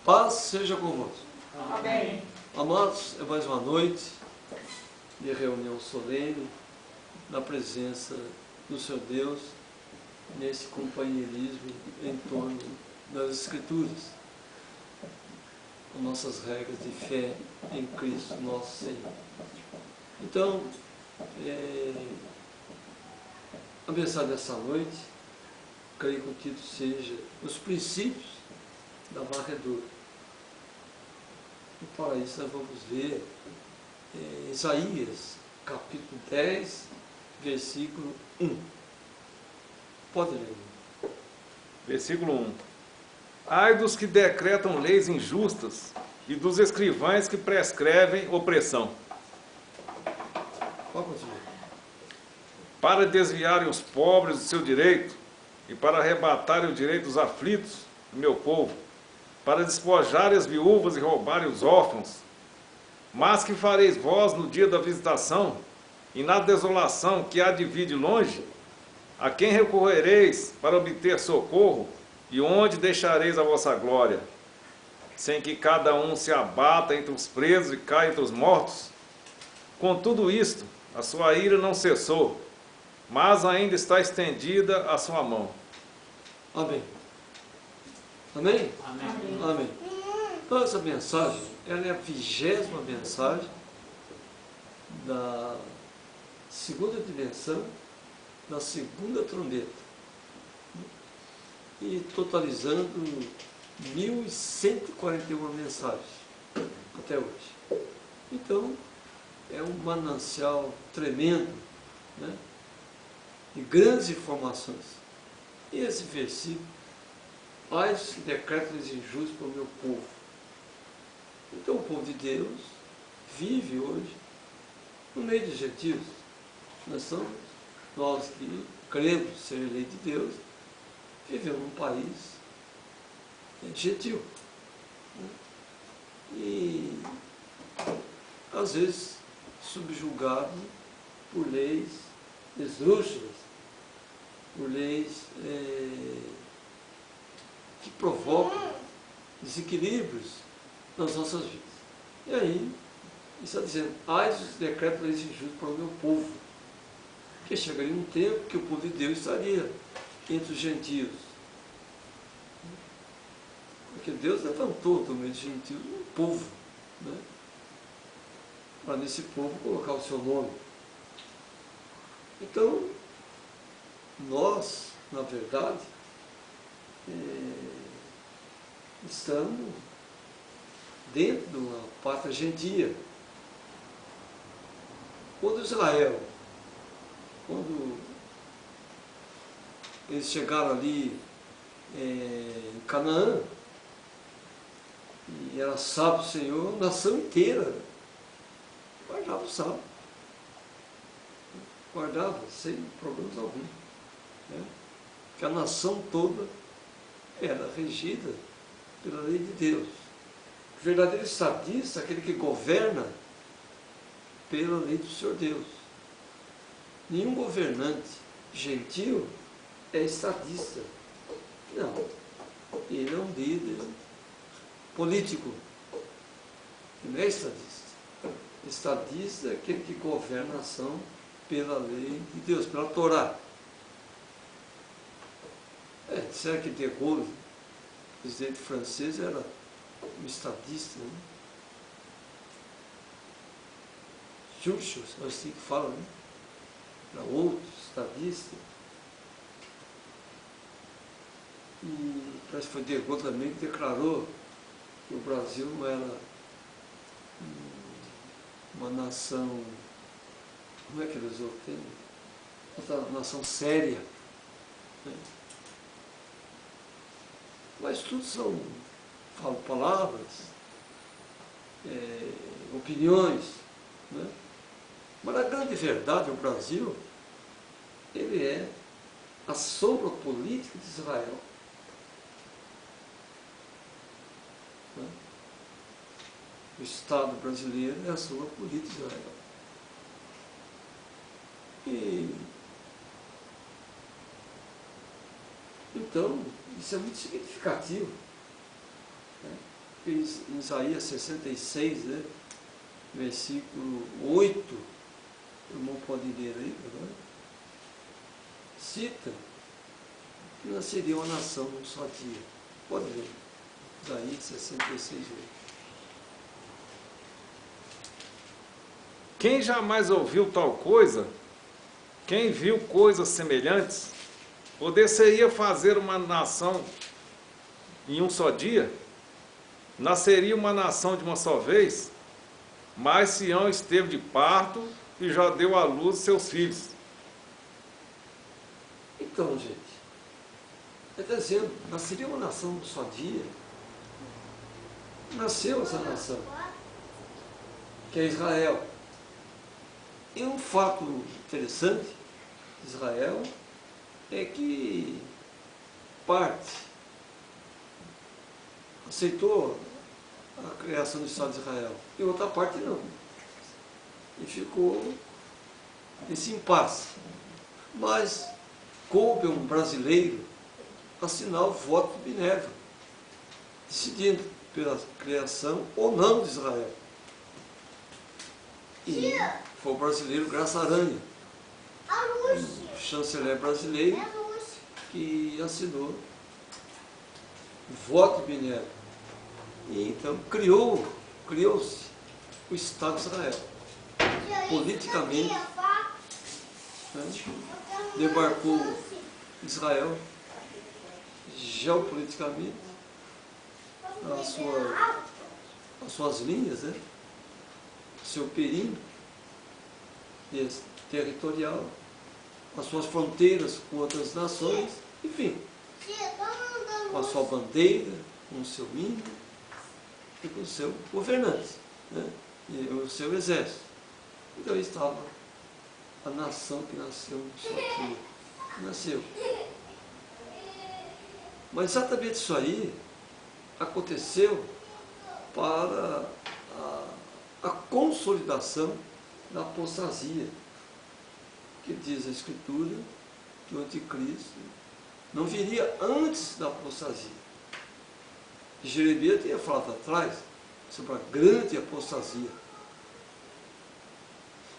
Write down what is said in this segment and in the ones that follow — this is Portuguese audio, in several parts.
Paz seja convosco. Amém. Amados, é mais uma noite de reunião solene na presença do Senhor Deus, nesse companheirismo em torno das Escrituras, com nossas regras de fé em Cristo nosso Senhor. Então, a mensagem dessa noite, creio que o título seja Os Princípios da Varredura. E para isso nós vamos ver Isaías, capítulo 10, versículo 1. Pode ler. Versículo 1. Ai dos que decretam leis injustas e dos escrivães que prescrevem opressão, Pode continuar. para desviarem os pobres do seu direito e para arrebatarem o direito dos aflitos do meu povo, para despojarem as viúvas e roubarem os órfãos. Mas que fareis vós no dia da visitação e na desolação que há de vir de longe? A quem recorrereis para obter socorro e onde deixareis a vossa glória? Sem que cada um se abata entre os presos e caia entre os mortos? Com tudo isto, a sua ira não cessou, mas ainda está estendida a sua mão. Amém. Amém? Amém. Amém. Então essa mensagem, ela é a 20ª mensagem da segunda dimensão, da segunda trombeta, e totalizando 1141 mensagens até hoje. Então, é um manancial tremendo, né, de grandes informações. E esse versículo, ai dos que decretam injustos para o meu povo. Então o povo de Deus vive hoje no meio dos gentios. Nós que cremos ser eleito de Deus, vivemos num país gentil. E às vezes subjugado por leis esdrúxulas, por leis que provocam desequilíbrios nas nossas vidas. E aí, está dizendo, ai dos decretos leis injustos para o meu povo. Porque chegaria um tempo que o povo de Deus estaria entre os gentios. Porque Deus levantou do meio dos gentios um povo, né, para nesse povo colocar o seu nome. Então, nós, na verdade, estamos dentro de uma pátria gentia. Quando Israel, quando eles chegaram ali em Canaã, e era sábado do Senhor, a nação inteira guardava o sábado. Guardava sem problemas algum. Né? Porque a nação toda era regida pela lei de Deus. O verdadeiro estadista é aquele que governa pela lei do Senhor Deus. Nenhum governante gentil é estadista. Não. Ele é um líder político. Ele não é estadista. Estadista é aquele que governa a nação pela lei de Deus, pela Torá. Será que De Gaulle, o presidente francês, era um estadista, né? Churchill, assim que fala, né? Era outro estadista. E parece que foi De Gaulle também que declarou que o Brasil não era uma nação, como é que ele usou o termo? Uma nação séria, né? Mas tudo são, falo palavras, opiniões, né? Mas a grande verdade, o Brasil, ele é a sombra política de Israel. Né? O Estado brasileiro é a sombra política de Israel. E então, isso é muito significativo. Né? em Isaías 66, né? Versículo 8, o irmão pode ler aí, agora, cita que nasceria uma nação num só dia. Pode ler. Isaías 66, 8. Quem jamais ouviu tal coisa? Quem viu coisas semelhantes? Poder-se-ia fazer uma nação em um só dia? Nasceria uma nação de uma só vez? Mas Sião esteve de parto e já deu à luz seus filhos. Então, gente, ele está dizendo, nasceria uma nação num só dia. Nasceu essa nação, que é Israel. E um fato interessante de Israel é que parte aceitou a criação do Estado de Israel e outra parte não. E ficou esse impasse. Mas coube a um brasileiro assinar o voto de Minerva, decidindo pela criação ou não de Israel. E foi o brasileiro Graça Aranha, o chanceler brasileiro, que assinou o voto de Minerva. E então criou-se o Estado de Israel. Politicamente, né, demarcou Israel, geopoliticamente, as suas linhas, né, seu perímetro territorial, as suas fronteiras com outras nações, enfim, com a sua bandeira, com o seu hino e com o seu governante, né, e o seu exército. Então aí estava a nação que nasceu no seu dia. Nasceu. Mas exatamente isso aí aconteceu para a consolidação da apostasia, que diz a Escritura que o anticristo não viria antes da apostasia. Jeremias tinha falado atrás sobre a grande apostasia.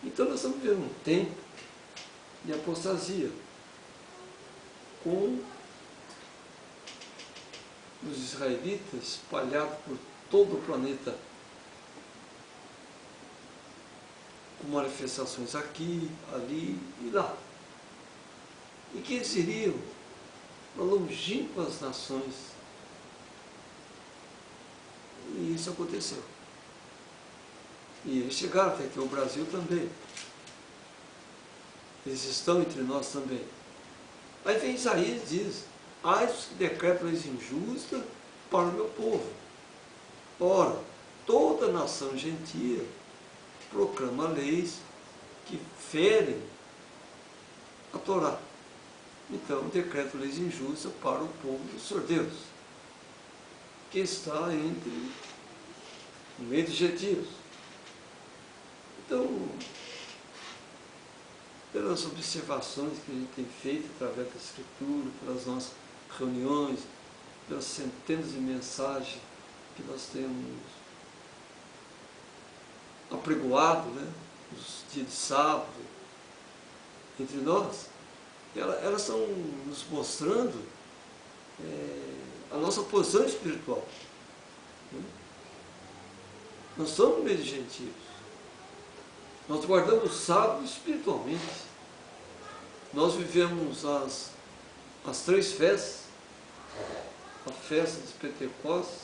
Então nós estamos vivendo um tempo de apostasia, com os israelitas espalhados por todo o planeta, com manifestações aqui, ali e lá. E que eles iriam para longínquas nações. E isso aconteceu. E eles chegaram até aqui, o Brasil também. Eles estão entre nós também. Aí vem Isaías e diz: ai dos que decretam leis injustas para o meu povo. Ora, toda nação gentia proclama leis que ferem a Torá. Então, decreta leis injustas para o povo do Senhor Deus, que está no meio dos gentios. Então, pelas observações que a gente tem feito através da Escritura, pelas nossas reuniões, pelas centenas de mensagens que nós temos apregoado, né, nos dias de sábado, entre nós, elas estão nos mostrando a nossa posição espiritual. Né? Nós somos meio gentios. Nós guardamos o sábado espiritualmente. Nós vivemos as três festas: a festa dos Pentecostes,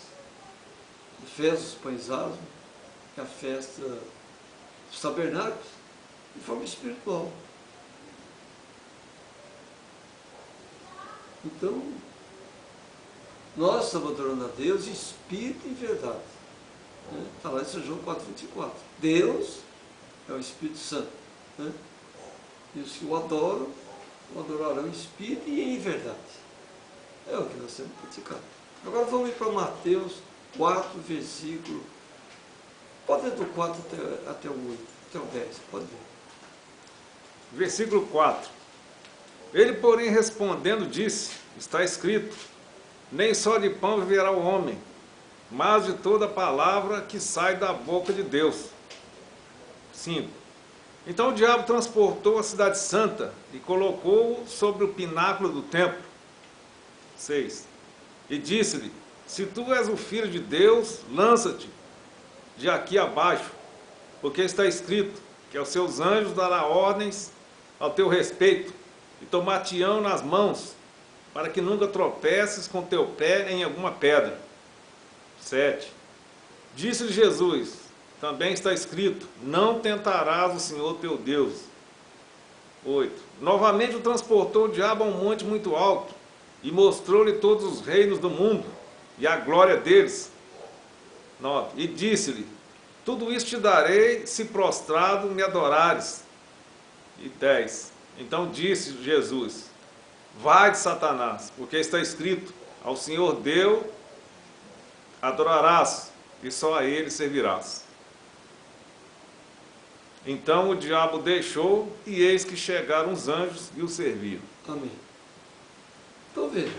a festa dos Pães Asmos e a festa dos Tabernáculos, de forma espiritual. Então, nós estamos adorando a Deus em espírito e em verdade. Está lá em São João 4,24. Deus é o Espírito Santo. Né? E os que o adoram, o adorarão em espírito e em verdade. É o que nós temos praticado. Agora vamos ir para Mateus 4, versículo. Pode ler do 4 até o 8, até o 10, pode ver. Versículo 4. Ele, porém, respondendo, disse: está escrito, nem só de pão viverá o homem, mas de toda palavra que sai da boca de Deus. 5. Então o diabo transportou a cidade santa e colocou-o sobre o pináculo do templo. 6. E disse-lhe: se tu és o filho de Deus, lança-te de aqui abaixo, porque está escrito que aos seus anjos dará ordens ao teu respeito, e tomar-te-ão nas mãos, para que nunca tropeces com teu pé em alguma pedra. 7. Disse-lhe Jesus: também está escrito: não tentarás o Senhor teu Deus. 8. Novamente o transportou o diabo a um monte muito alto, e mostrou-lhe todos os reinos do mundo, e a glória deles. 9. E disse-lhe: tudo isso te darei, se prostrado me adorares. E 10. Então disse Jesus: vai de Satanás, porque está escrito: ao Senhor Deus adorarás, e só a Ele servirás. Então o diabo deixou, e eis que chegaram os anjos e o serviram. Amém. Então veja,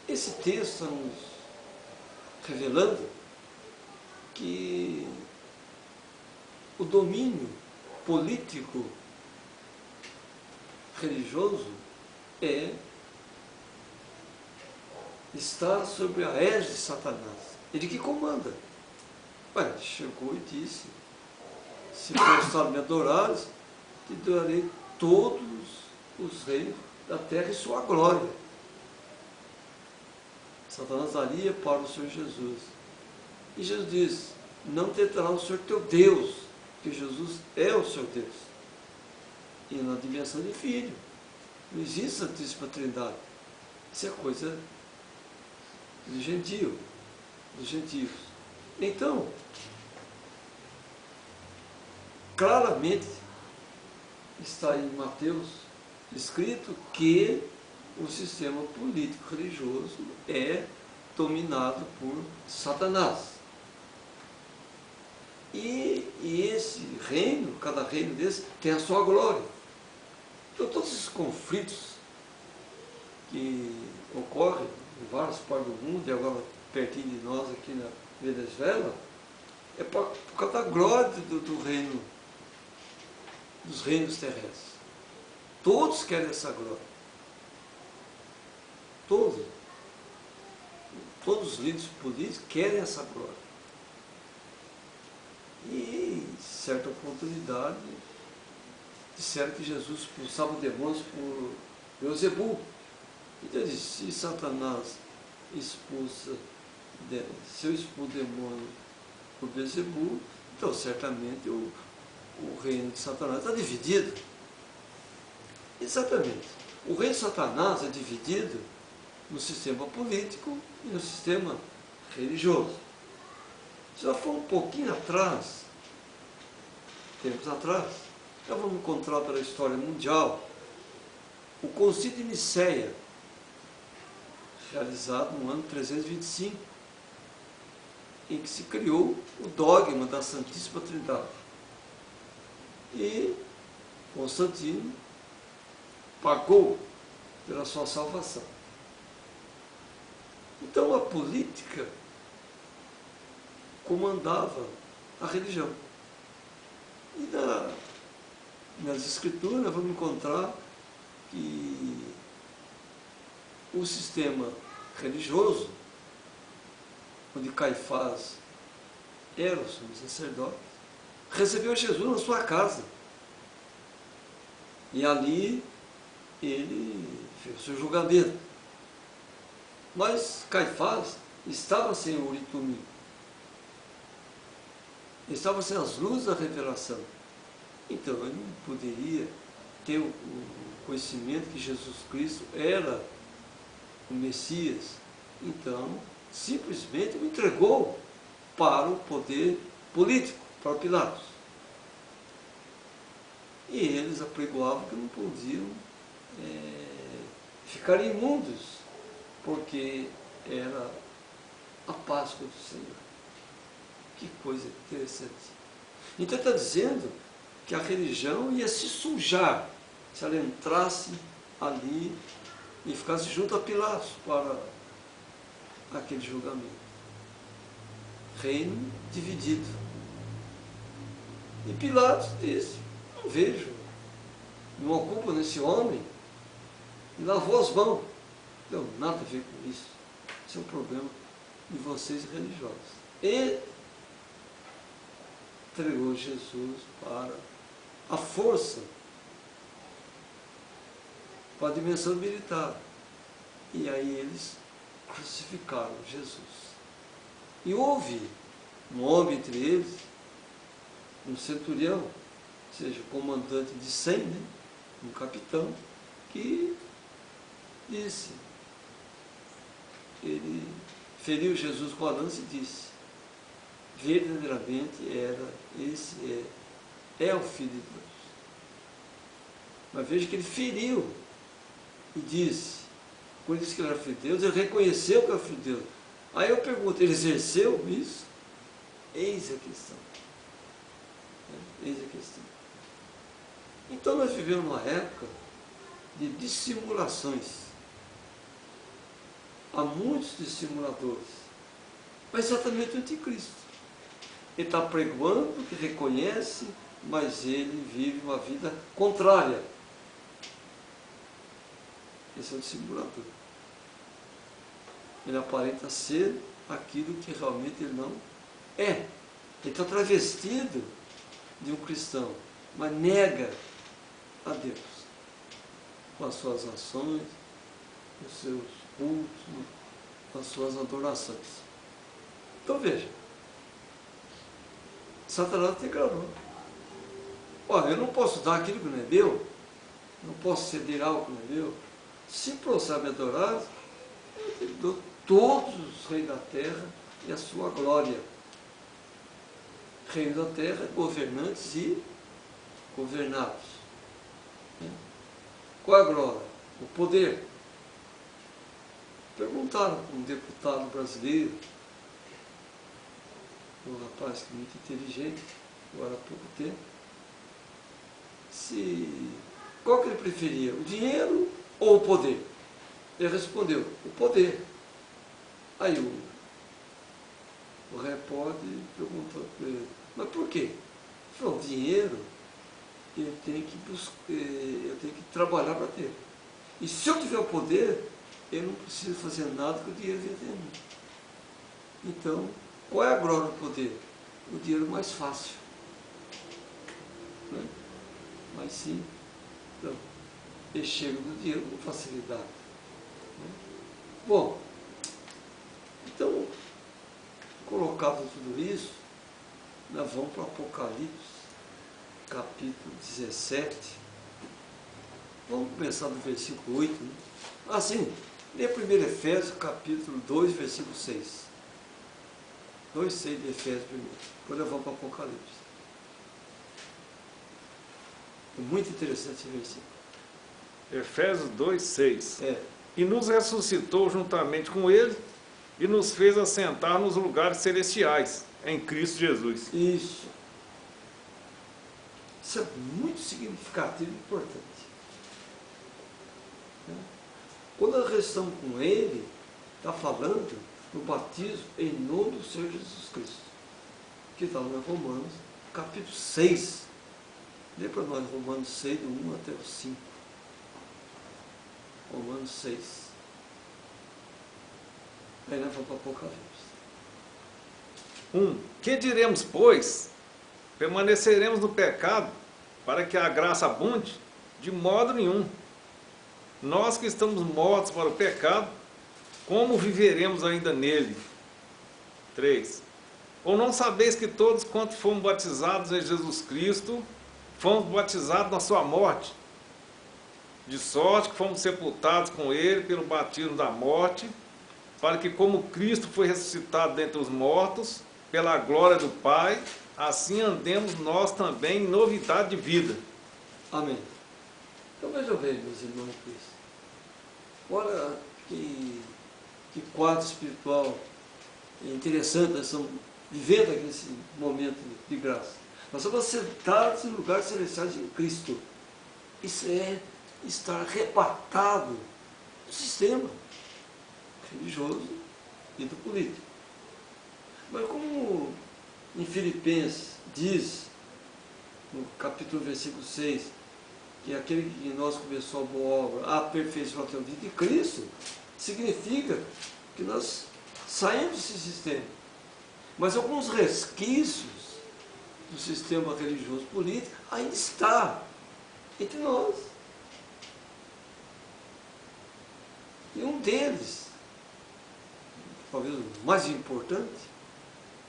esse texto está nos revelando que o domínio político religioso está sobre a égide de Satanás. Ele que comanda. Ué, chegou e disse: se prostrado me adorares, te darei todos os reinos da terra e sua glória. Satanás daria para o Senhor Jesus. E Jesus diz: não tentará o Senhor teu Deus, porque Jesus é o seu Deus. E na dimensão de filho. Não existe Santíssima Trindade. Isso é coisa do gentio, dos gentios. Então, claramente está em Mateus escrito que o sistema político religioso é dominado por Satanás. E esse reino, cada reino desse, tem a sua glória. Então todos esses conflitos que ocorrem em várias partes do mundo, e agora pertinho de nós aqui na Venezuela, é por causa da glória do reino, dos reinos terrestres. Todos querem essa glória. Todos os líderes políticos querem essa glória. E, em certa oportunidade, disseram que Jesus expulsava demônios por Beelzebul. Então ele disse: se Satanás expulsa, se eu expulso demônio por Beelzebul, então certamente o reino de Satanás está dividido. Exatamente. O reino de Satanás é dividido no sistema político e no sistema religioso. Se nós for um pouquinho atrás, tempos atrás, nós vamos encontrar pela história mundial o Concílio de Nicéia, realizado no ano 325, em que se criou o dogma da Santíssima Trindade. E Constantino pagou pela sua salvação. Então a política comandava a religião. E nas escrituras nós vamos encontrar que o sistema religioso, onde Caifás era o sumo sacerdote, recebeu Jesus na sua casa. E ali ele fez o seu julgamento. Mas Caifás estava sem o litumim. Estava sem as luzes da revelação. Então ele não poderia ter o conhecimento que Jesus Cristo era o Messias. Então, simplesmente o entregou para o poder político, para Pilatos. E eles apregoavam que não podiam ficar imundos, porque era a Páscoa do Senhor. Que coisa interessante. Então está dizendo que a religião ia se sujar se ela entrasse ali e ficasse junto a Pilatos para aquele julgamento. reino dividido. E Pilatos disse, não vejo, não ocupa nesse homem, e lavou as mãos. Não, nada a ver com isso. Isso é um problema de vocês religiosos. E entregou Jesus para a força, para a dimensão militar. E aí eles crucificaram Jesus. E houve um homem entre eles, um centurião, ou seja, comandante de 100, né? Um capitão, que disse, ele feriu Jesus com a lança e disse, verdadeiramente esse é o Filho de Deus. Mas veja que ele feriu e disse, quando disse que ele era Filho de Deus, ele reconheceu que era Filho de Deus. Aí eu pergunto, ele exerceu isso? Eis a questão. Eis a questão. Então nós vivemos numa época de dissimulações. Há muitos dissimuladores, mas exatamente o anticristo. Ele está pregoando que reconhece, mas ele vive uma vida contrária. Esse é o dissimulador. Ele aparenta ser aquilo que realmente ele não é. Ele está travestido de um cristão, mas nega a Deus com as suas ações, com os seus cultos, com as suas adorações. Então veja, Satanás te enganou. Olha, eu não posso dar aquilo que não é meu, não posso ceder algo que não é meu. Se procede me adorar, eu te dou todos os reis da terra e a sua glória. Reino da terra, governantes e governados. Qual é a glória? O poder. Perguntaram para um deputado brasileiro, um rapaz muito inteligente, agora há pouco tempo, qual que ele preferia, o dinheiro ou o poder? Ele respondeu, o poder. Aí o repórter perguntou para ele, mas por quê? Ele falou, o dinheiro eu tenho que trabalhar para ter. E se eu tiver o poder, eu não preciso fazer nada que o dinheiro venha ter mim. Então, qual é a glória do poder? O dinheiro mais fácil. Né? Mais simples. Então, ele chega do dinheiro com facilidade. Né? Bom, então, colocado tudo isso, nós vamos para o Apocalipse, capítulo 17. Vamos começar do versículo 8. Né? Assim, lê primeiro Efésios, capítulo 2, versículo 6. 2, 6 de Efésios primeiro. Depois nós vamos para o Apocalipse. É muito interessante esse versículo. Efésios 2, 6. É. E nos ressuscitou juntamente com ele e nos fez assentar nos lugares celestiais, em Cristo Jesus. Isso. Isso é muito significativo e importante. Quando nós estamos com ele, está falando no batismo em nome do Senhor Jesus Cristo, que está lá em Romanos, capítulo 6. Lê para nós Romanos 6, do 1 até o 5. Romanos 6. Aí nós vamos para o Apocalipse. 1. Que diremos, pois? Permaneceremos no pecado para que a graça abunde? De modo nenhum. Nós que estamos mortos para o pecado, como viveremos ainda nele? 3. Ou não sabeis que todos quanto fomos batizados em Jesus Cristo, fomos batizados na sua morte? De sorte que fomos sepultados com ele pelo batismo da morte, para que como Cristo foi ressuscitado dentre os mortos, pela glória do Pai, assim andemos nós também em novidade de vida. Amém. Então veja bem, meus irmãos, olha que quadro espiritual interessante nós estamos vivendo aqui nesse momento de graça. Nós somos sentados em lugares celestiais em Cristo. Isso é estar arrebatado do sistema religioso e do político. Mas como em Filipenses diz, no capítulo versículo 6, que aquele que em nós começou a boa obra, aperfeiçoou até o dia de Cristo, significa que nós saímos desse sistema. Mas alguns resquícios do sistema religioso político ainda está entre nós. E um deles, talvez o mais importante,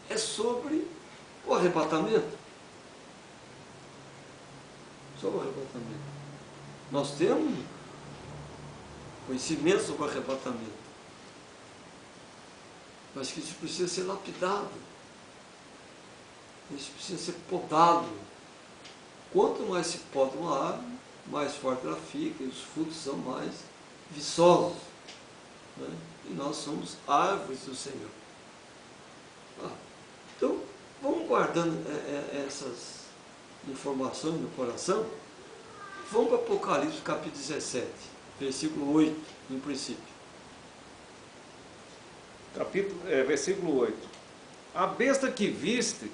é sobre o arrebatamento. Sobre o arrebatamento. Nós temos conhecimento sobre o arrebatamento. Mas que isso precisa ser lapidado. Isso precisa ser podado. Quanto mais se poda uma árvore, mais forte ela fica e os frutos são mais viçosos. Né? E nós somos árvores do Senhor. Então, vamos guardando essas informações no coração. Vamos para Apocalipse capítulo 17, versículo 8, no princípio. Versículo 8. A besta que viste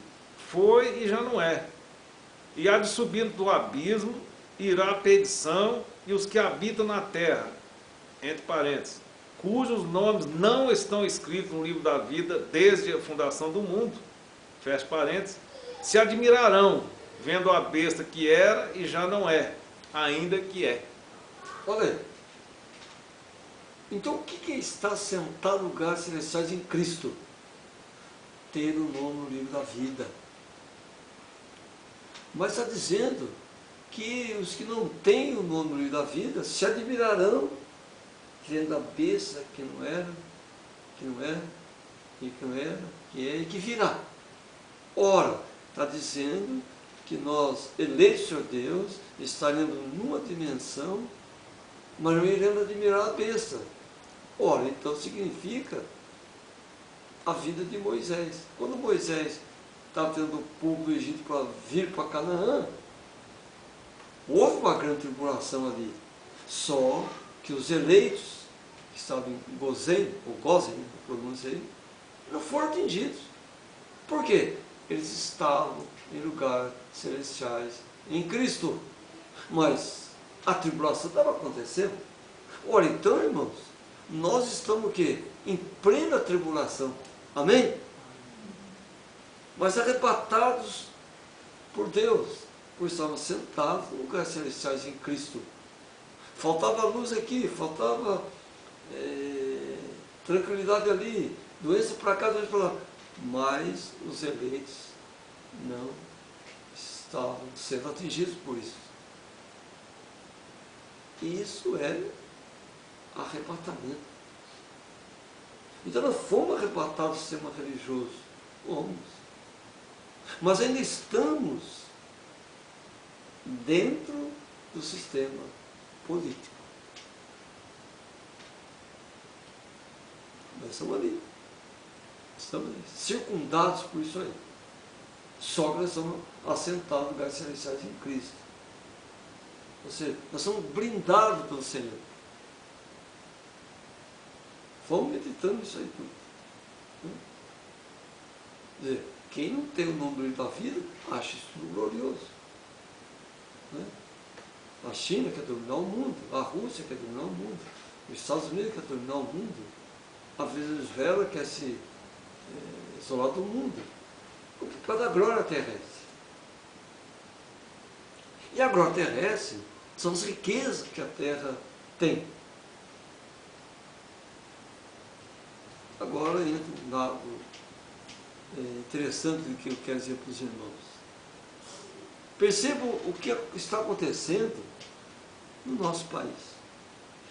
foi e já não é, e há de subir do abismo, irá a perdição, e os que habitam na terra, entre parênteses, cujos nomes não estão escritos no livro da vida desde a fundação do mundo, fecha parênteses, se admirarão, vendo a besta que era e já não é, ainda que é. Olha aí. Então o que é estar sentado no lugar celestiais em Cristo? Ter o nome no livro da vida. Mas está dizendo que os que não têm o nome no livro da vida se admirarão vendo a besta que não era, que não era, e que não era, que é e que virá. Ora, está dizendo que nós, eleitos por Deus, estaremos numa dimensão, mas não iremos admirar a besta. Ora, então significa a vida de Moisés. Quando Moisés estava tendo o povo do Egito para vir para Canaã, houve uma grande tribulação ali. Só que os eleitos, que estavam em Gozém, ou Gozém, eu pronunciei, não foram atingidos. Por quê? Eles estavam em lugares celestiais em Cristo. Mas a tribulação estava acontecendo. Ora, então, irmãos, nós estamos o quê? Em plena tribulação. Amém? Mas arrebatados por Deus, pois estavam sentados em lugares celestiais em Cristo. Faltava luz aqui, faltava tranquilidade ali, doença para cá, doença para lá. Mas os eleitos não estavam sendo atingidos por isso. Isso é arrebatamento. Então nós fomos arrebatados do sistema religioso. Fomos. Mas ainda estamos dentro do sistema político. Nós estamos ali. Estamos ali, circundados por isso aí. Só que nós estamos assentados em lugares celestiais em Cristo. Ou seja, nós somos blindados pelo Senhor. Vamos meditando isso aí tudo. Quer dizer, quem não tem o nome do livro da vida, acha isso tudo glorioso. Né? A China quer dominar o mundo, a Rússia quer dominar o mundo, os Estados Unidos quer dominar o mundo, a Venezuela quer se isolar do mundo, por causa da glória terrestre. E a glória terrestre são as riquezas que a terra tem. Agora entra um dado interessante do que eu quero dizer para os irmãos. Percebam o que está acontecendo no nosso país.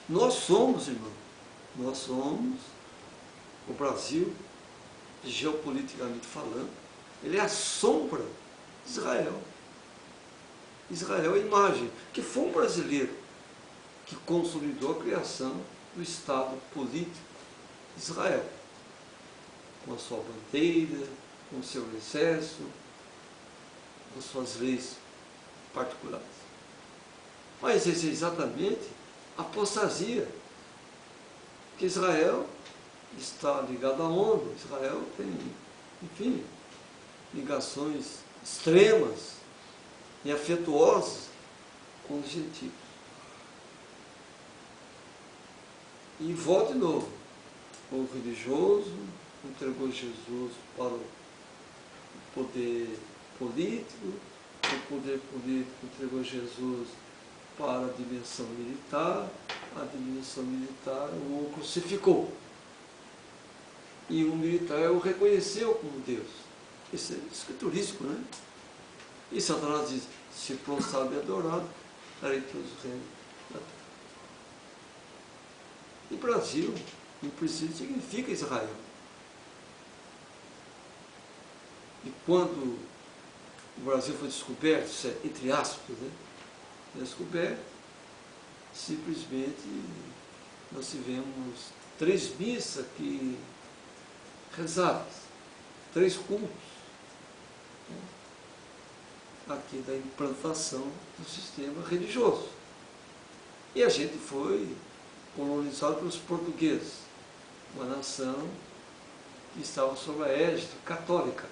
Nós somos, irmão, nós somos o Brasil, geopoliticamente falando, ele é a sombra de Israel. Israel é a imagem, que foi um brasileiro que consolidou a criação do Estado político de Israel, com a sua bandeira, com o seu exército, com suas leis particulares. Mas esse é exatamente a apostasia, que Israel está ligado à ONU. Israel tem enfim, ligações extremas e afetuosas com os gentios. E volta de novo. O povo religioso entregou Jesus para o poder político, o poder político entregou Jesus para a dimensão militar, a dimensão militar o crucificou. E o militar o reconheceu como Deus. Isso é escriturístico, né? E Satanás diz, se prostrado e adorado, darei todos os reinos da terra. E Brasil, no princípio, significa Israel. E quando o Brasil foi descoberto, entre aspas, né? Descoberto, simplesmente nós tivemos 3 missas que rezadas, 3 cultos, né? Aqui da implantação do sistema religioso. E a gente foi colonizado pelos portugueses, uma nação que estava sob a égide católica.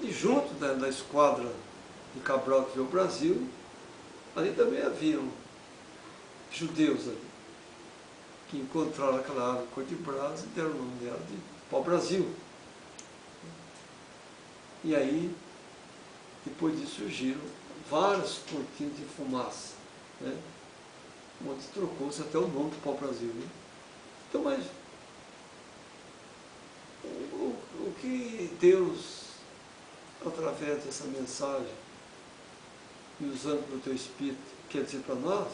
E junto da esquadra de Cabral que veio ao Brasil, ali também haviam judeus ali, que encontraram aquela árvore cor de brasa e deram o nome dela de pau-brasil. E aí, depois disso, surgiram várias cortinas de fumaça, né? Onde trocou-se até o nome do pau-brasil. Né? Então, mas o que Deus, através dessa mensagem, e usando o teu Espírito, quer dizer para nós,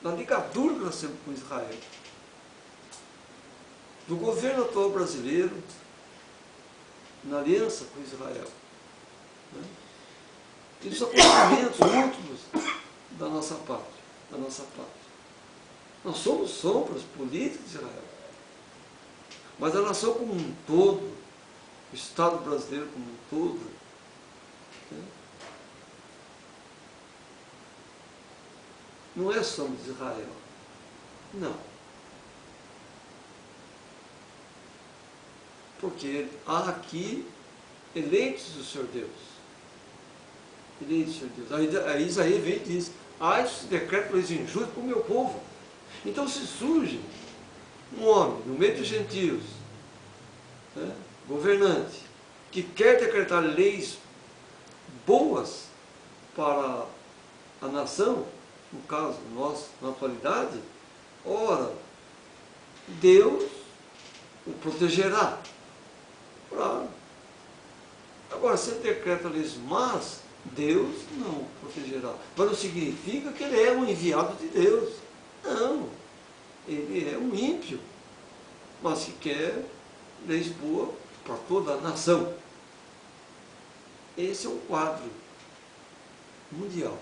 na ligadura que nós temos com Israel, do governo atual brasileiro, na aliança com Israel, né? E dos acontecimentos últimos da nossa pátria, Nós somos sombras políticas de Israel, mas a nação como um todo, o Estado brasileiro como um todo, né? Não é sombra de Israel, não. Porque há aqui eleitos do Senhor Deus. Eleitos do Senhor Deus. Aí Isaías vem e diz, ai, se decreto leis injustas para o meu povo. Então se surge um homem no meio dos gentios, né, governante, que quer decretar leis boas para a nação, no caso, nós, na atualidade, ora, Deus o protegerá. Claro. Agora, se ele decreta leis más, Deus não o protegerá. Mas não significa que ele é um enviado de Deus. Não. Ele é um ímpio, mas que quer leis boas para toda a nação. Esse é um quadro mundial,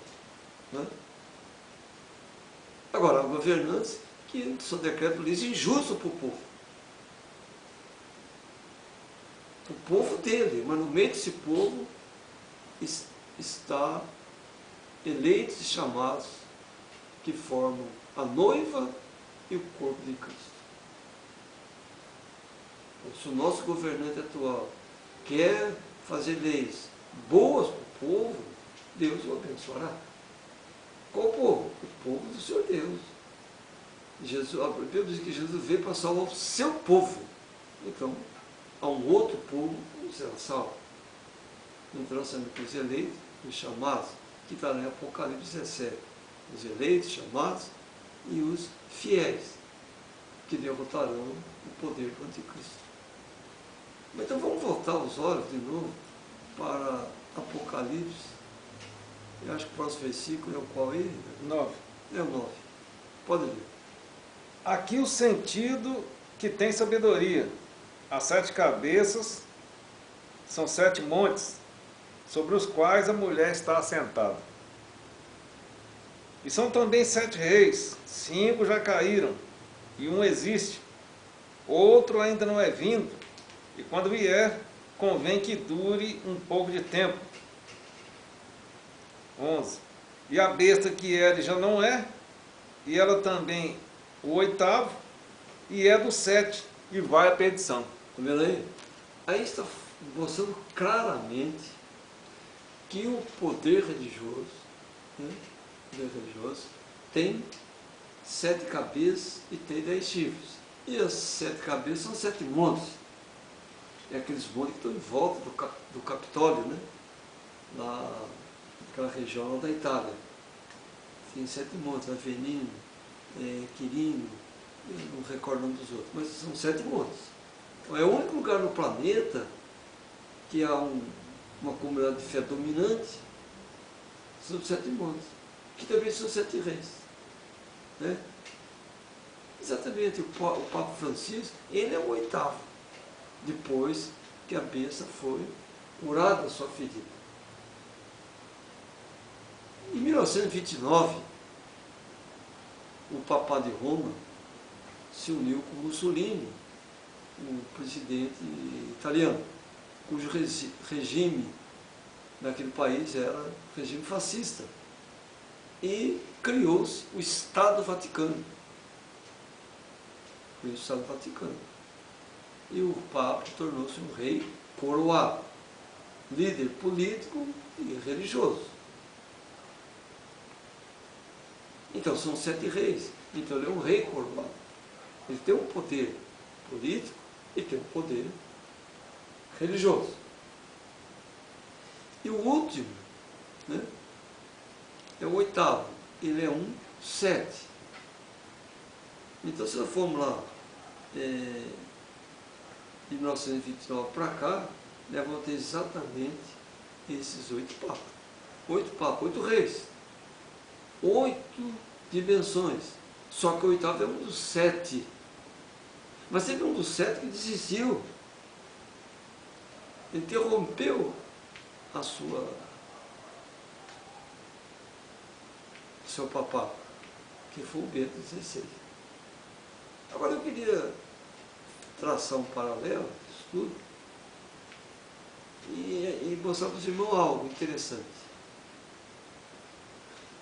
né? Agora, há governantes que só decretam leis injustas para o povo. O povo dele, mas no meio desse povo está eleitos e chamados que formam a noiva e o corpo de Cristo. Se o nosso governante atual quer fazer leis boas para o povo, Deus o abençoará. Qual povo? O povo do Senhor Deus. Jesus, a Bíblia diz que Jesus veio para salvar o seu povo. Então, há um outro povo que não será salvo. Então, nós temos os eleitos, os chamados, que está em Apocalipse 17. Os eleitos, chamados, e os fiéis, que derrotarão o poder do anticristo. Então, vamos voltar os olhos de novo para Apocalipse. Eu acho que o próximo versículo é o qual ele? 9. É o 9. Pode ler. Aqui o sentido que tem sabedoria. As 7 cabeças são 7 montes, sobre os quais a mulher está assentada. E são também 7 reis, 5 já caíram, e um existe. Outro ainda não é vindo, e quando vier, convém que dure um pouco de tempo. 11. E a besta que era já não é, e ela também o 8º, e é do 7, e vai à perdição. Está vendo aí? Aí está mostrando claramente que o poder religioso, né, tem 7 cabeças e tem 10 chifres. E as 7 cabeças são 7 montes. É aqueles montes que estão em volta do Capitólio, né? Lá, naquela região lá da Itália. Tem 7 montes, Avenino, Quirino, não recordo o nome dos outros, mas são 7 montes. Então, é o único lugar no planeta que há uma comunidade de fé dominante, são os 7 montes, que também são 7 reis. Né? Exatamente, o Papa Francisco, ele é o 8º, depois que a bênção foi curada a sua ferida. Em 1929, o Papa de Roma se uniu com Mussolini, o presidente italiano, cujo regime naquele país era regime fascista. E criou-se o Estado Vaticano. O Estado Vaticano. E o Papa tornou-se um rei coroado, líder político e religioso. Então são 7 reis. Então ele é um rei coroado. Ele tem um poder político e tem um poder religioso. E o último, né, é o 8º. Ele é um 7. Então, se nós formos lá de 1929 para cá, nós vamos ter exatamente esses 8 papas. 8 papas, 8 reis. 8 dimensões. Só que o 8º é um dos 7. Mas teve um dos 7 que desistiu. Interrompeu a seu papado, que foi o Bento XVI. Agora eu queria traçar um paralelo disso tudo e mostrar para os irmãos algo interessante.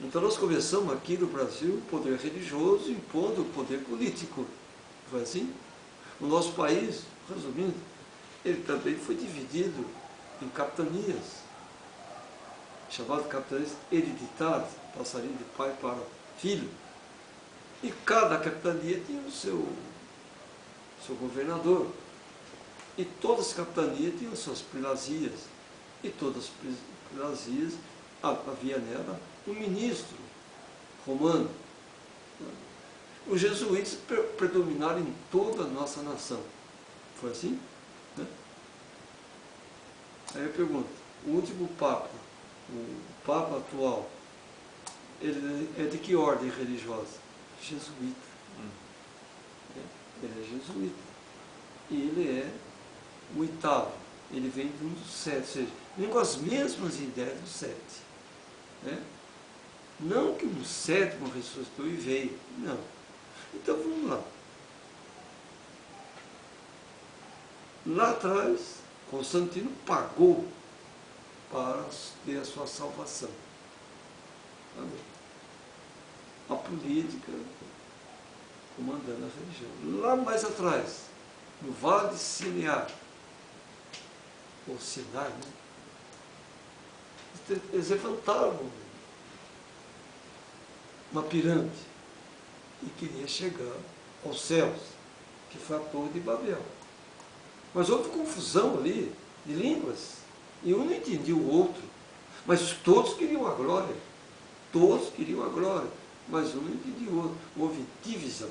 Então nós começamos aqui no Brasil o poder religioso impondo o poder político. Foi assim? O nosso país, resumindo, ele também foi dividido em capitanias, chamadas capitanias hereditárias, passaria de pai para filho. E cada capitania tinha o seu governador. E todas as capitanias tinham suas prilazias. E todas as prilazias havia nela um ministro romano. Os jesuítas predominaram em toda a nossa nação. Foi assim? Né? Aí eu pergunto, o último Papa, o Papa atual, ele é de que ordem religiosa? Jesuíta. Ele é jesuíta. E ele é o 8º. Ele vem de um dos 7, ou seja, vem com as mesmas ideias do 7. Né? Não que um 7º ressuscitou e veio. Não. Então vamos lá. Lá atrás, Constantino pagou para ter a sua salvação. A política comandando a religião. Lá mais atrás, no Vale de Sinear, ou Sinar, né? Eles levantaram uma pirâmide e queria chegar aos céus, que foi a Torre de Babel. Mas houve confusão ali de línguas, e um não entendia o outro, mas todos queriam a glória, todos queriam a glória, mas um não entendia o outro, houve divisão.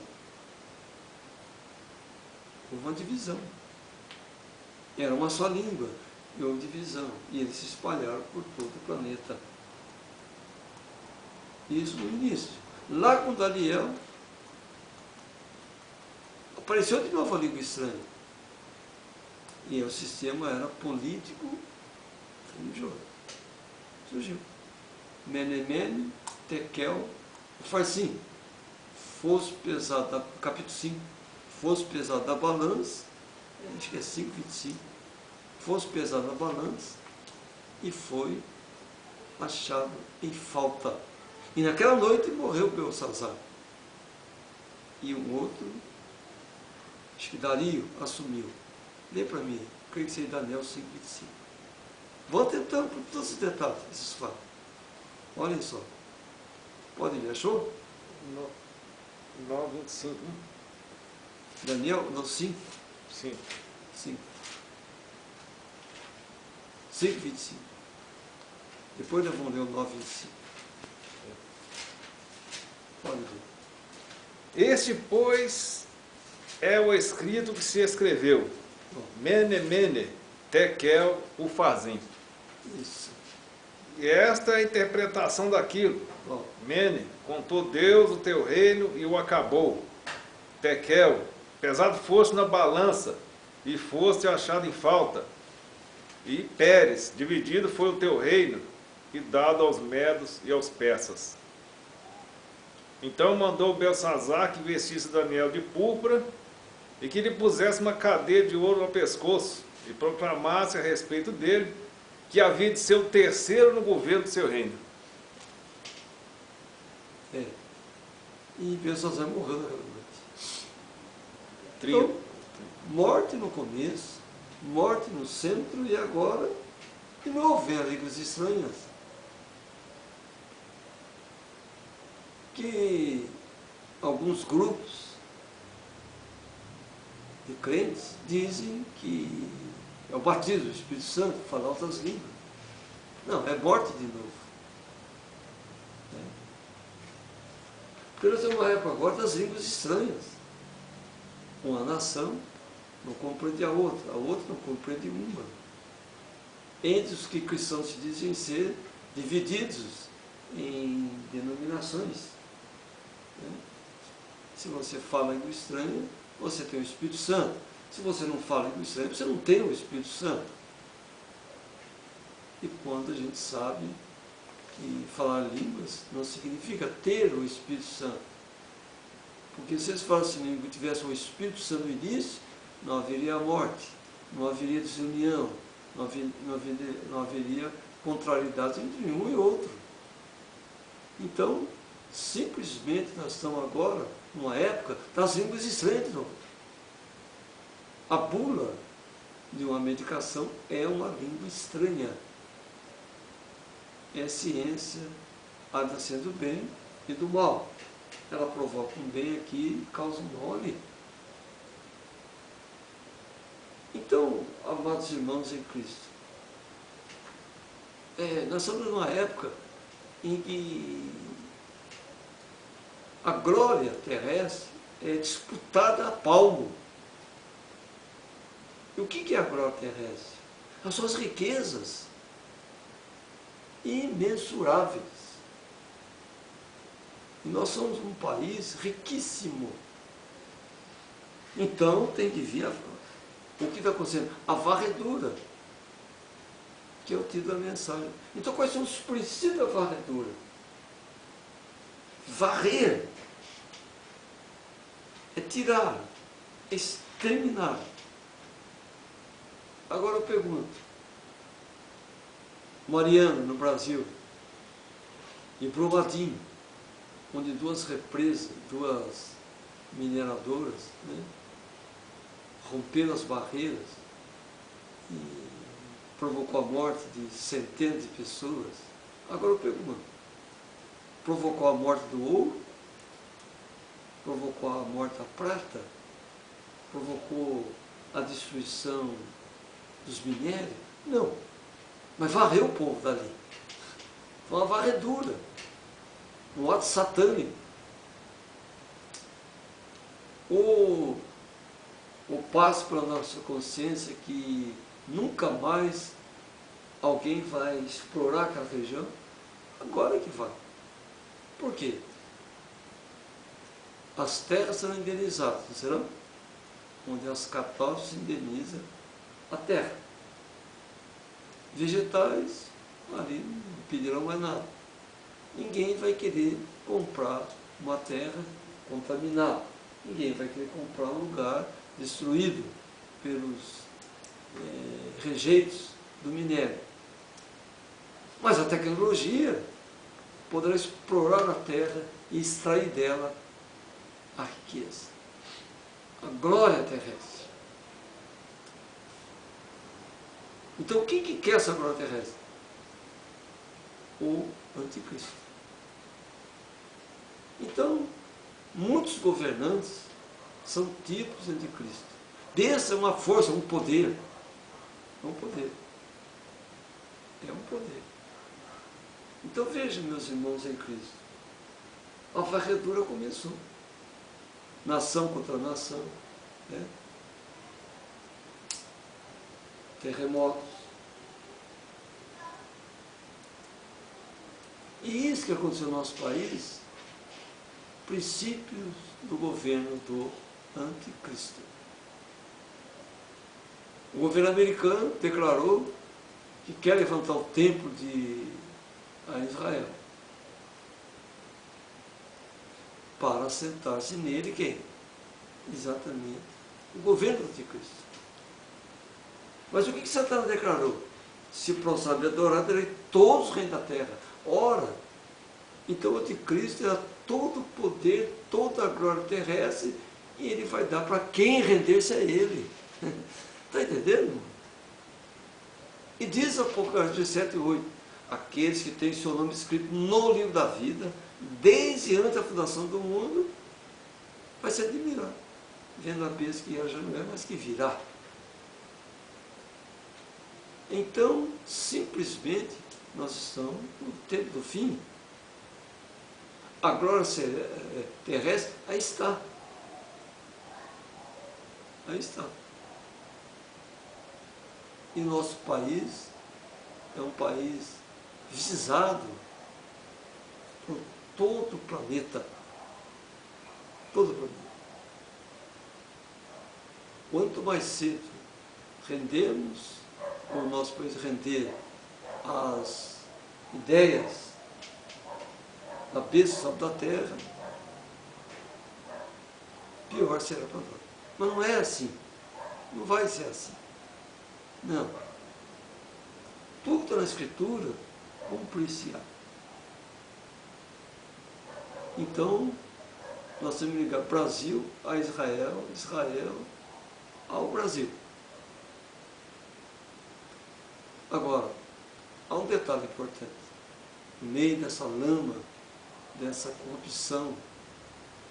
Houve uma divisão. Era uma só língua, e houve divisão, e eles se espalharam por todo o planeta. Isso no início. Lá com Daniel, apareceu de novo a língua estranha. E o sistema era político religioso. Surgiu. Mene, mene, tekel, farsim. Fosse pesado, capítulo 5, fosse pesado da balança, acho que é 5:25, fosse pesado na balança e foi achado em falta. E naquela noite morreu Belsazar. E um outro, acho que Dario, assumiu. Lê para mim, creio que seja Daniel 5:25. Vou tentando por todos os detalhes, esses fatos. Olhem só. Pode ler, achou? 9:25. Daniel, não, 5. Sim. 5:25. Depois nós vamos ler o 9:25. Pode ler. Este, pois, é o escrito que se escreveu. Mene, mene, tekel, ufarzim. Isso. E esta é a interpretação daquilo. Bom, Mene, contou Deus o teu reino e o acabou. Tekel, pesado foste na balança e foste achado em falta. E Pérez, dividido foi o teu reino e dado aos medos e aos persas. Então mandou Belsazar que vestisse Daniel de púrpura e que lhe pusesse uma cadeia de ouro ao pescoço e proclamasse a respeito dele que havia de ser o terceiro no governo do seu reino. E Belsazar morreu naquela noite. 30. Então, morte no começo, morte no centro e agora, de novo, vem as línguas estranhas. Que alguns grupos de crentes dizem que é o batismo do Espírito Santo, falar outras línguas. Não, é morte de novo. Porque nós temos uma época agora das línguas estranhas. Uma nação não compreende a outra não compreende uma. Entre os que cristãos se dizem ser divididos em denominações. Se você fala língua estranha, você tem o Espírito Santo. Se você não fala língua estranha, você não tem o Espírito Santo. E quando a gente sabe que falar línguas não significa ter o Espírito Santo. Porque se eles falassem língua e tivessem o Espírito Santo no início, não haveria morte, não haveria desunião, não haveria contrariedade entre um e outro. Então, simplesmente nós estamos agora numa época das línguas estranhas. A bula de uma medicação é uma língua estranha. É ciência a nascer do bem e do mal. Ela provoca um bem aqui e causa um mal ali. Então, amados irmãos em Cristo, nós estamos numa época em que a glória terrestre é disputada a palmo. E o que é a glória terrestre? As suas riquezas imensuráveis. E nós somos um país riquíssimo. Então tem que vir o que está acontecendo? A varredura, que é o título da mensagem. Então quais são os princípios da varredura? Varrer é tirar, exterminar. Agora eu pergunto, Mariana, no Brasil, e Brumadinho, onde duas represas, duas mineradoras, romperam as barreiras e provocou a morte de centenas de pessoas. Agora eu pergunto, provocou a morte do ouro? Provocou a morte da prata? Provocou a destruição dos minérios? Não. Mas varreu o povo dali. Foi uma varredura. Um ato satânico. Ou passe para a nossa consciência que nunca mais alguém vai explorar aquela região? Agora que vai. Por quê? As terras serão indenizadas, não serão? Onde as catástrofes indenizam a terra. Vegetais, ali não pedirão mais nada. Ninguém vai querer comprar uma terra contaminada. Ninguém vai querer comprar um lugar destruído pelos rejeitos do minério. Mas a tecnologia poderá explorar a terra e extrair dela a riqueza, a glória terrestre. Então, quem que quer essa glória terrestre? O anticristo. Então, muitos governantes são tipos de anticristo. Pensa uma força, um poder. É um poder. É um poder. Então veja, meus irmãos em Cristo, a varredura começou. Nação contra nação, né? Terremotos. E isso que aconteceu no nosso país, princípios do governo do anticristo. O governo americano declarou que quer levantar o templo a Israel para sentar-se nele quem? Exatamente o governo do anticristo. Mas o que Satanás declarou? Se prostrado e adorar, terei todos os reinos da terra. Ora, então o anticristo era todo o poder, toda a glória terrestre, e ele vai dar para quem render-se a ele. Está entendendo? E diz Apocalipse 7 e 8, aqueles que têm seu nome escrito no livro da vida, desde antes da fundação do mundo, vai se admirar, vendo a besta que já não é, mas que virá. Então, simplesmente, nós estamos no tempo do fim. A glória terrestre, aí está. Aí está. E nosso país é um país visado por todo o planeta. Todo o planeta. Quanto mais cedo rendemos, o nosso país render as ideias da bênção da terra, pior será para nós. Mas não é assim. Não vai ser assim. Não. Tudo que está na Escritura cumprir-se-á. Então, nós temos que ligar Brasil a Israel, Israel ao Brasil. Agora, há um detalhe importante. No meio dessa lama, dessa corrupção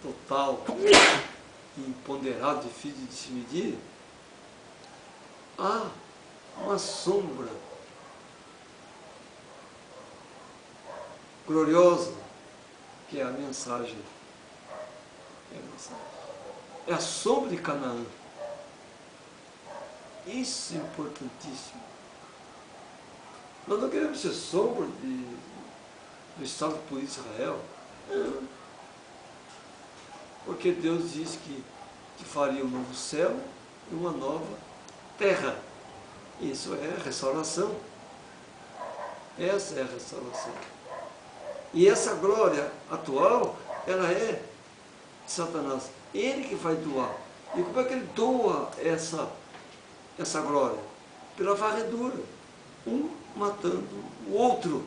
total e imponderável, difícil de se medir, há uma sombra gloriosa, que é a mensagem. É a mensagem. É a sombra de Canaã. Isso é importantíssimo. Nós não queremos ser sombra do Estado por Israel. Não. Porque Deus disse que faria um novo céu e uma nova terra. Isso é a restauração. Essa é a restauração. E essa glória atual, ela é de Satanás. Ele que vai doar. E como é que ele doa essa glória? Pela varredura. Um matando o outro.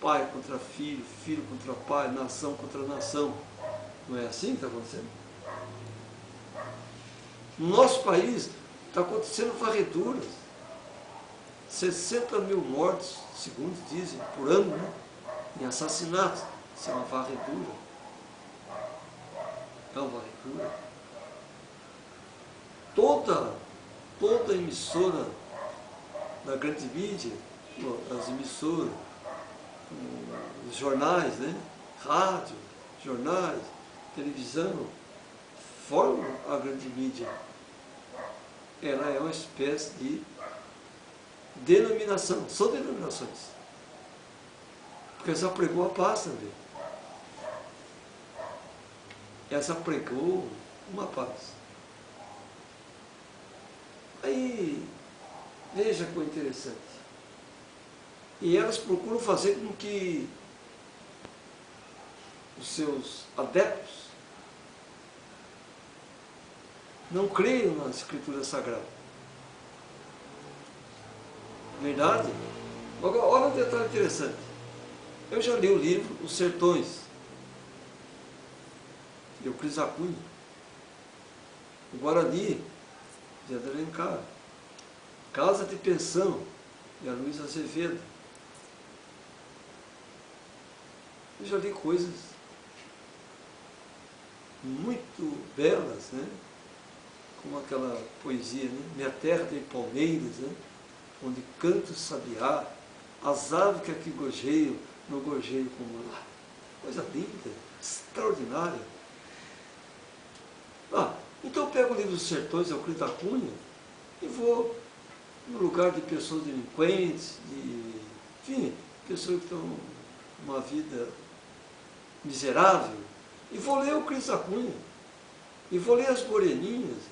Pai contra filho, filho contra pai, nação contra nação. Não é assim que está acontecendo? No nosso país está acontecendo varreduras. 60 mil mortes, segundo dizem, por ano, né? Em assassinatos. Isso é uma varredura. É uma varredura. Toda emissora da grande mídia, as emissoras, os jornais, né? Rádio, jornais, televisão, formam a grande mídia. Ela é uma espécie de denominação, são denominações. Porque essa pregou a paz também. Essa pregou uma paz. Aí, veja que interessante. E elas procuram fazer com que os seus adeptos não creiam na Escritura Sagrada. Verdade? Agora, olha um detalhe interessante. Eu já li o livro Os Sertões, de Euclides da Cunha, o Guarani, de Alencar. Casa de Pensão, de Luiz Azevedo. Eu já li coisas muito belas, né? Como aquela poesia, né? Minha terra tem palmeiras, né? Onde canta o sabiá, as aves que aqui gorjeiam, no gorjeio como lá. Coisa linda, extraordinária. Então eu pego o livro dos Sertões, Euclides da Cunha, e vou no lugar de pessoas delinquentes, enfim, pessoas que estão numa vida miserável, e vou ler Euclides da Cunha, e vou ler as Moreninhas,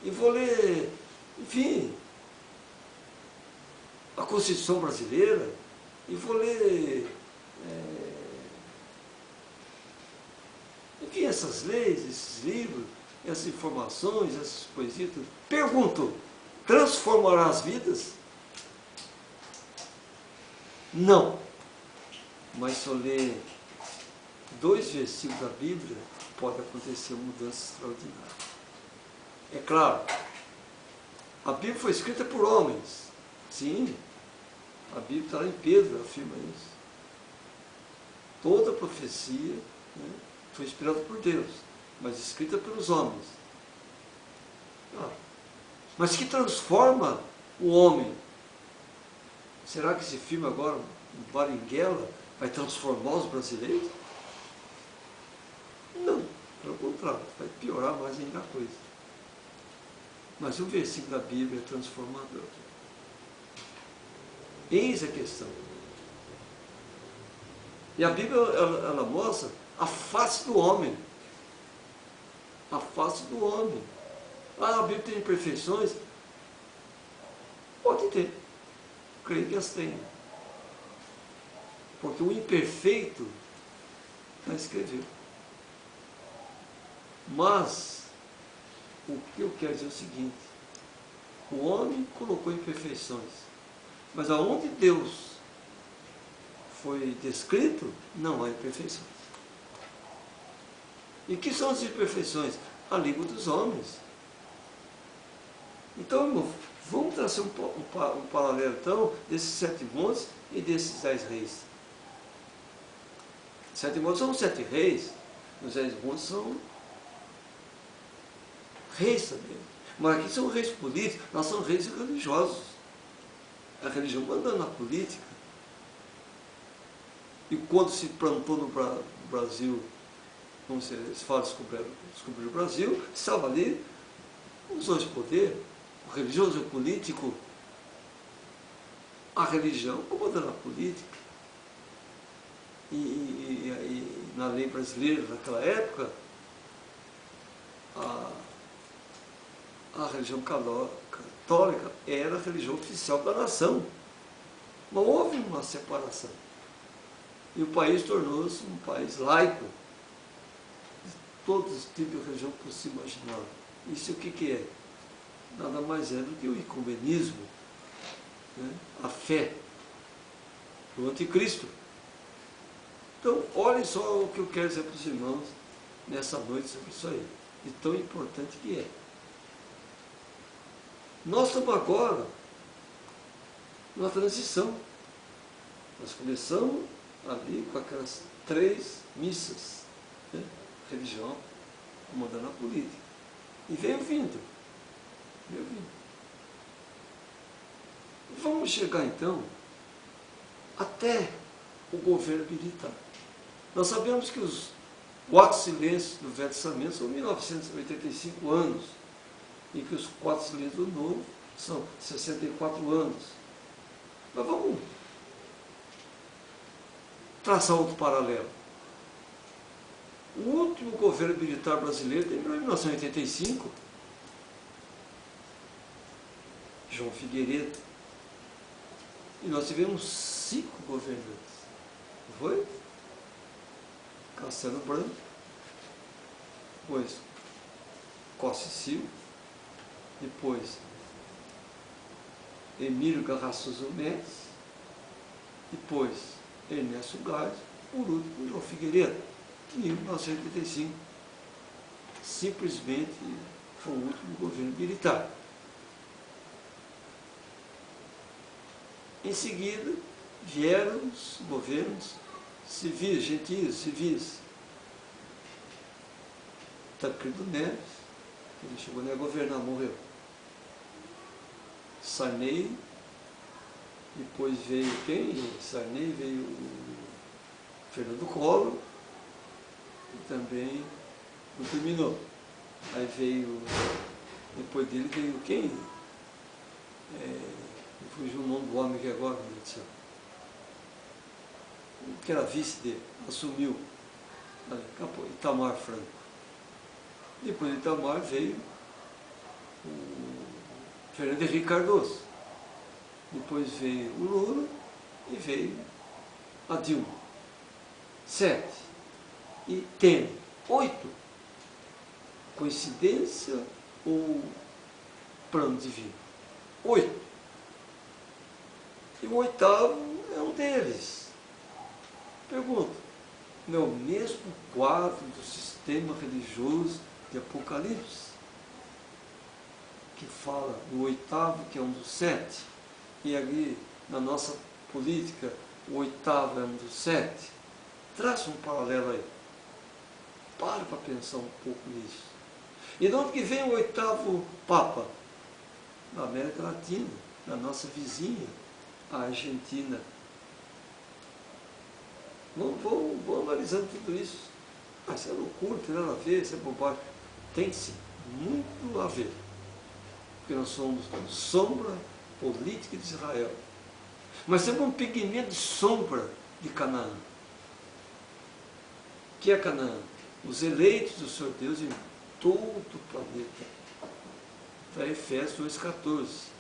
e vou ler, enfim, a Constituição Brasileira, e vou ler, enfim, essas leis, esses livros, essas informações, essas poesias, tudo. Pergunto, transformará as vidas? Não. Mas se eu ler 2 versículos da Bíblia, pode acontecer uma mudança extraordinária. É claro, a Bíblia foi escrita por homens. Sim, a Bíblia está lá em Pedro, afirma isso. Toda a profecia, né, foi inspirada por Deus, mas escrita pelos homens. Mas que transforma o homem? Será que esse filme agora, o Beringuela, vai transformar os brasileiros? Não, pelo contrário, vai piorar mais ainda a coisa. Mas o versículo da Bíblia é transformador. Eis a questão. E a Bíblia, ela mostra a face do homem. A face do homem. A Bíblia tem imperfeições? Pode ter. Creio que as tem. Porque o imperfeito está escrito. Mas, o que eu quero dizer é o seguinte: o homem colocou imperfeições, mas aonde Deus foi descrito, não há imperfeições. E que são as imperfeições? A língua dos homens. Então, irmão, vamos trazer um paralelo, então, desses 7 montes e desses 10 reis. 7 montes são 7 reis, os 10 montes são reis também. Mas aqui são reis políticos, nós somos reis religiosos. A religião mandando na política. E quando se plantou no Brasil, como se fala, descobriu o Brasil, estava ali os dois poderes, o religioso e o político. A religião comandando a política. E na lei brasileira, naquela época, a religião católica era a religião oficial da nação. Não houve uma separação. E o país tornou-se um país laico, de todos os tipos de religião possível imaginar. Isso o que é? Nada mais é do que o ecumenismo, né? A fé do anticristo. Então, olhem só o que eu quero dizer para os irmãos nessa noite sobre isso aí, e tão importante que é. Nós estamos agora numa transição. Nós começamos ali com aquelas 3 missas, né? Religião comandando a política. E veio vindo. Vamos chegar então até o governo militar. Nós sabemos que os 4 silêncios do Velho Testamento são 1985 anos, e que os 4 silêncios do Novo são 64 anos. Mas vamos traçar outro paralelo. O último governo militar brasileiro terminou em 1985. João Figueiredo. E nós tivemos 5 governantes. Não foi? Castelo Branco, depois Costa e Silva, depois Emílio Garrastazu Mendes, depois Ernesto Gades, por último João Figueiredo, em 1985. Simplesmente foi o último governo militar. Em seguida, vieram os governos civis, gentios, civis. Tancredo Neves, que ele chegou nem a governar, morreu. Sarney, depois veio quem? Sarney, veio o Fernando Collor, e também não terminou. Aí veio, depois dele veio quem? Fugiu o nome do homem que agora, meu Deus do céu. Que era vice dele, assumiu. Acabou, Itamar Franco. Depois de Itamar veio o Fernando Henrique Cardoso. Depois veio o Lula e veio a Dilma. 7. E Temer. 8. Coincidência ou plano divino? 8. E o 8º é um deles. Pergunta, não é o mesmo quadro do sistema religioso de Apocalipse? Que fala do 8º, que é um dos 7, e ali na nossa política, o 8º é um dos 7. Traça um paralelo aí. Para pensar um pouco nisso. E de onde que vem o 8º Papa? Da América Latina, da nossa vizinha, a Argentina. Vou analisando tudo isso. Ah, isso é loucura, tem nada a ver, isso é bobagem. Tem sim, muito a ver. Porque nós somos sombra política de Israel. Mas temos um pigmento de sombra de Canaã. Que é Canaã? Os eleitos do Senhor Deus em todo o planeta. Está Efésios 2,14.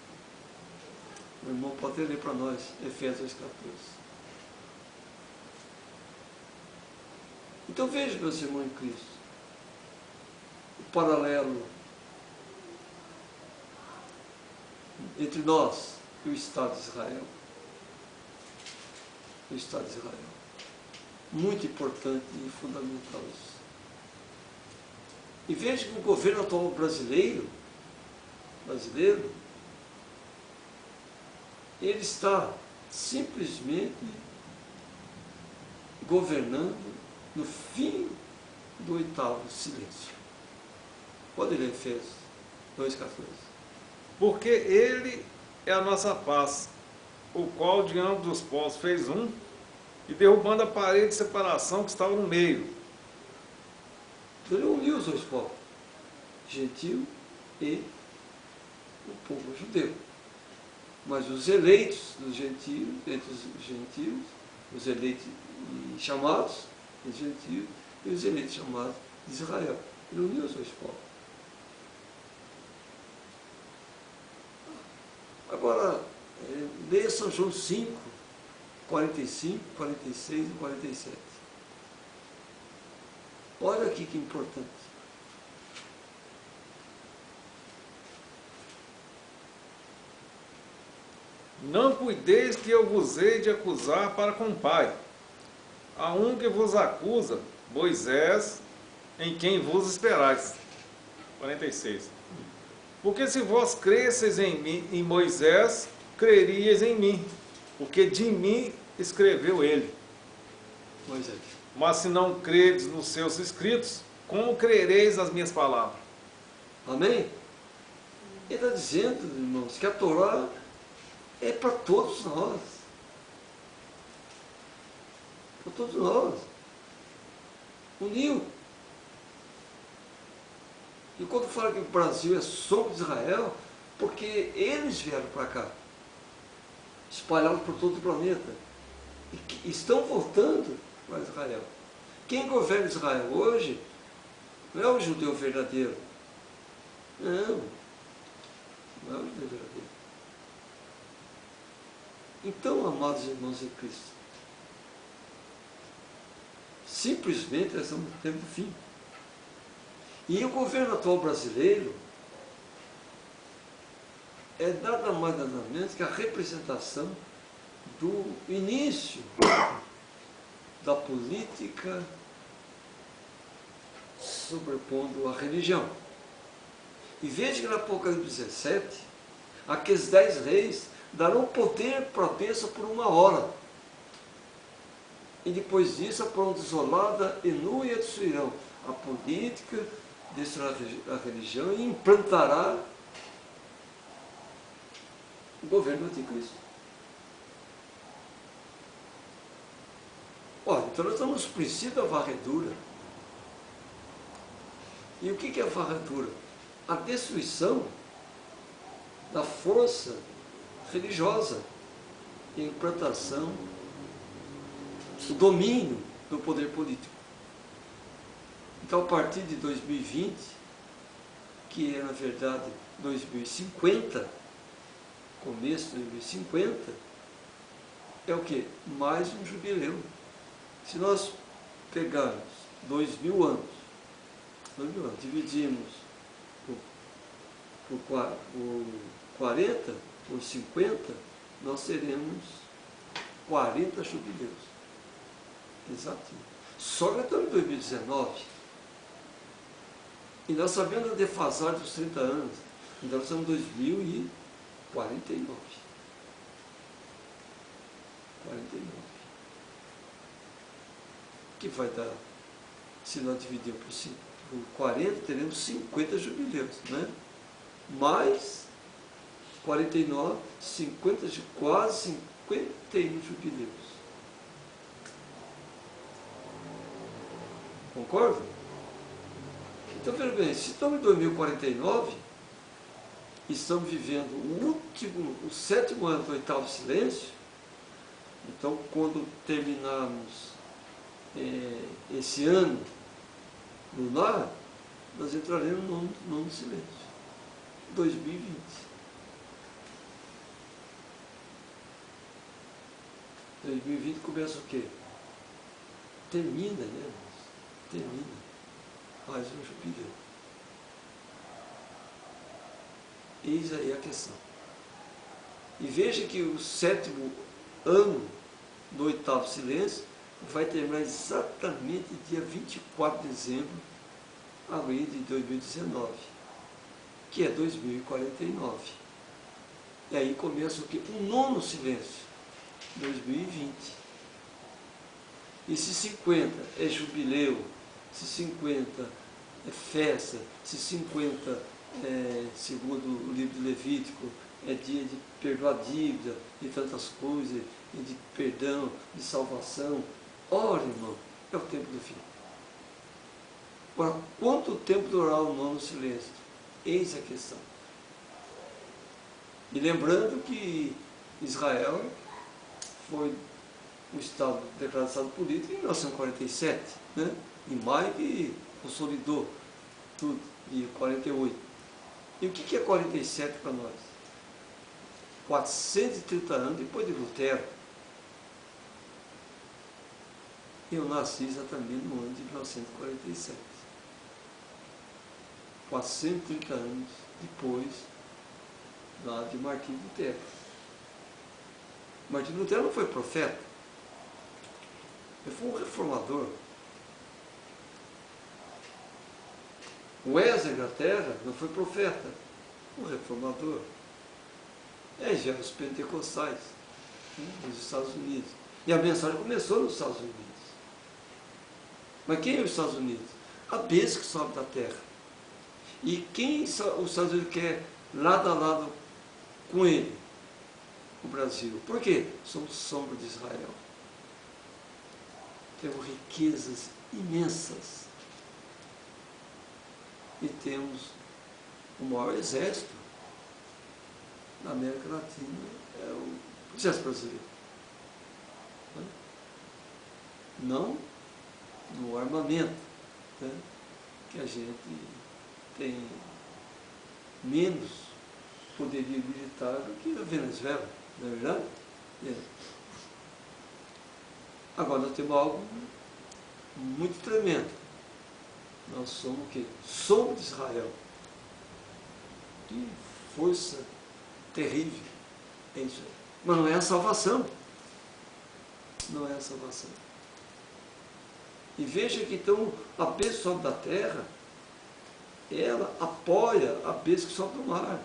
O irmão pode ler para nós, Efésios 2,14. Então veja, meus irmãos em Cristo, o paralelo entre nós e o Estado de Israel. O Estado de Israel. Muito importante e fundamental isso. E veja que o governo atual brasileiro, ele está simplesmente governando no fim do 8º silêncio. Pode ler Efésios 2,14. Porque ele é a nossa paz, o qual de ambos os povos fez um, e derrubando a parede de separação que estava no meio. Ele uniu os dois povos, gentil e o povo judeu. Mas os eleitos dos gentios, entre os gentios, os eleitos e chamados, os gentios, e os eleitos chamados de Israel. Ele uniu os dois povos. Agora, leia São João 5, 45, 46 e 47. Olha aqui que importante. Não cuideis que eu vos hei de acusar para com o Pai. Há um que vos acusa, Moisés, em quem vos esperais. 46. Porque se vós cresceis em mim, em Moisés, creríeis em mim, porque de mim escreveu ele. Moisés. Mas se não credes nos seus escritos, como crereis nas minhas palavras? Amém? Ele está dizendo, irmãos, que a Torá é para todos nós. Para todos nós. Uniu. E quando fala que o Brasil é sombra de Israel, porque eles vieram para cá, espalhados por todo o planeta, e que estão voltando para Israel. Quem governa Israel hoje não é o judeu verdadeiro. Não é o judeu verdadeiro. Então, amados irmãos em Cristo, simplesmente nós estamos no tempo do fim. E o governo atual brasileiro é nada mais nada menos que a representação do início da política sobrepondo a religião. E veja que no Apocalipse 17, aqueles 10 reis darão poder para a bênção por 1 hora. E depois disso a porão desolada e nua e a destruirão. A política destruirá a religião e implantará o governo do anticristo. Olha, então nós estamos no princípio da varredura. E o que é a varredura? A destruição da força religiosa e a implantação do domínio do poder político. Então, a partir de 2020, que é, na verdade, 2050, começo de 2050, é o quê? Mais um jubileu. Se nós pegarmos 2000 anos, dividimos por 40, por 50, nós teremos 40 jubileus. Exatinho. Só que estamos em 2019. E nós sabemos a defasagem dos 30 anos. Então nós estamos em 2049. 49. Que vai dar, se nós dividirmos por 40, teremos 50 jubileus, né? Mais 49, 50, quase 51 jubileus. Concorda? Então, veja bem, se estamos em 2049, estamos vivendo o 7º ano do 8º silêncio, então, quando terminarmos esse ano lunar, nós entraremos no nono silêncio, 2020. Em 2020 começa o quê? Termina, né? Termina. Mais um jubileu. Eis aí a questão. E veja que o 7º ano do 8º silêncio vai terminar exatamente dia 24 de dezembro, abril de 2019, que é 2049. E aí começa o quê? O nono silêncio, 2020. E se 50 é jubileu, se 50 é festa, se 50 segundo o livro de Levítico, é dia de perdoar dívida, de tantas coisas, e de perdão, de salvação. Ora, irmão, é o tempo do fim. Agora, quanto tempo durará o nono silêncio? Eis a questão. E lembrando que Israel foi um estado declarado estado político em 1947, né? Em maio que consolidou tudo, de 48. E o que é 47 para nós? 430 anos depois de Lutero. Eu nasci exatamente no ano de 1947. 430 anos depois lá de Martinho Lutero. Martinho Lutero não foi profeta. Ele foi um reformador. Wesley, Inglaterra, não foi profeta. Um reformador. Já os pentecostais, né, nos Estados Unidos. E a mensagem começou nos Estados Unidos. Mas quem é os Estados Unidos? A bênção que sobe da terra. E quem os Estados Unidos quer lado a lado com ele? O Brasil. Por quê? Somos sombra de Israel. Temos riquezas imensas. E temos o maior exército na América Latina, é o exército brasileiro. Não no armamento, né? Que a gente tem menos poderio militar do que a Venezuela, não é verdade? Agora nós temos algo muito tremendo. Nós somos o quê? Somos de Israel. Que força terrível. É isso aí. Mas não é a salvação. Não é a salvação. E veja que então a bênção que sobe da terra, ela apoia a bênção que sobe do mar.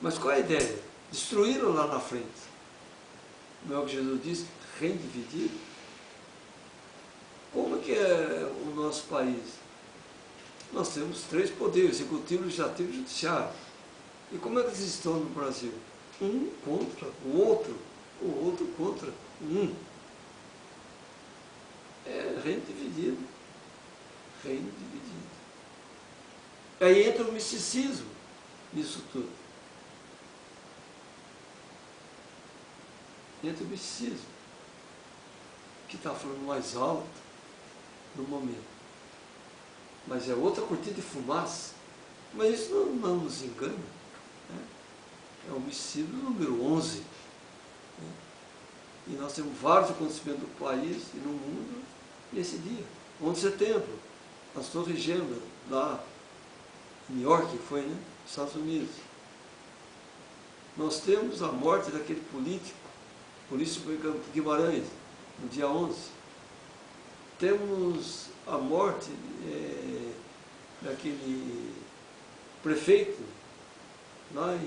Mas qual é a ideia? Destruíram lá na frente. Não é o que Jesus disse? Reino dividido. Como que é o nosso país? Nós temos 3 poderes, executivo, legislativo e judiciário. E como é que eles estão no Brasil? Um contra o outro contra um. É reino dividido. Reino dividido. Aí entra o misticismo nisso tudo. Entra o misticismo, que está falando mais alto no momento. Mas é outra cortina de fumaça. Mas isso não nos engana. Né? É o misticismo número 11. Né? E nós temos vários acontecimentos do país e no mundo nesse dia. 11 de setembro, as Torres Gêmeas, lá em New York, foi, né? Estados Unidos. Nós temos a morte daquele político, Ulisses Guimarães, no dia 11. Temos a morte daquele prefeito lá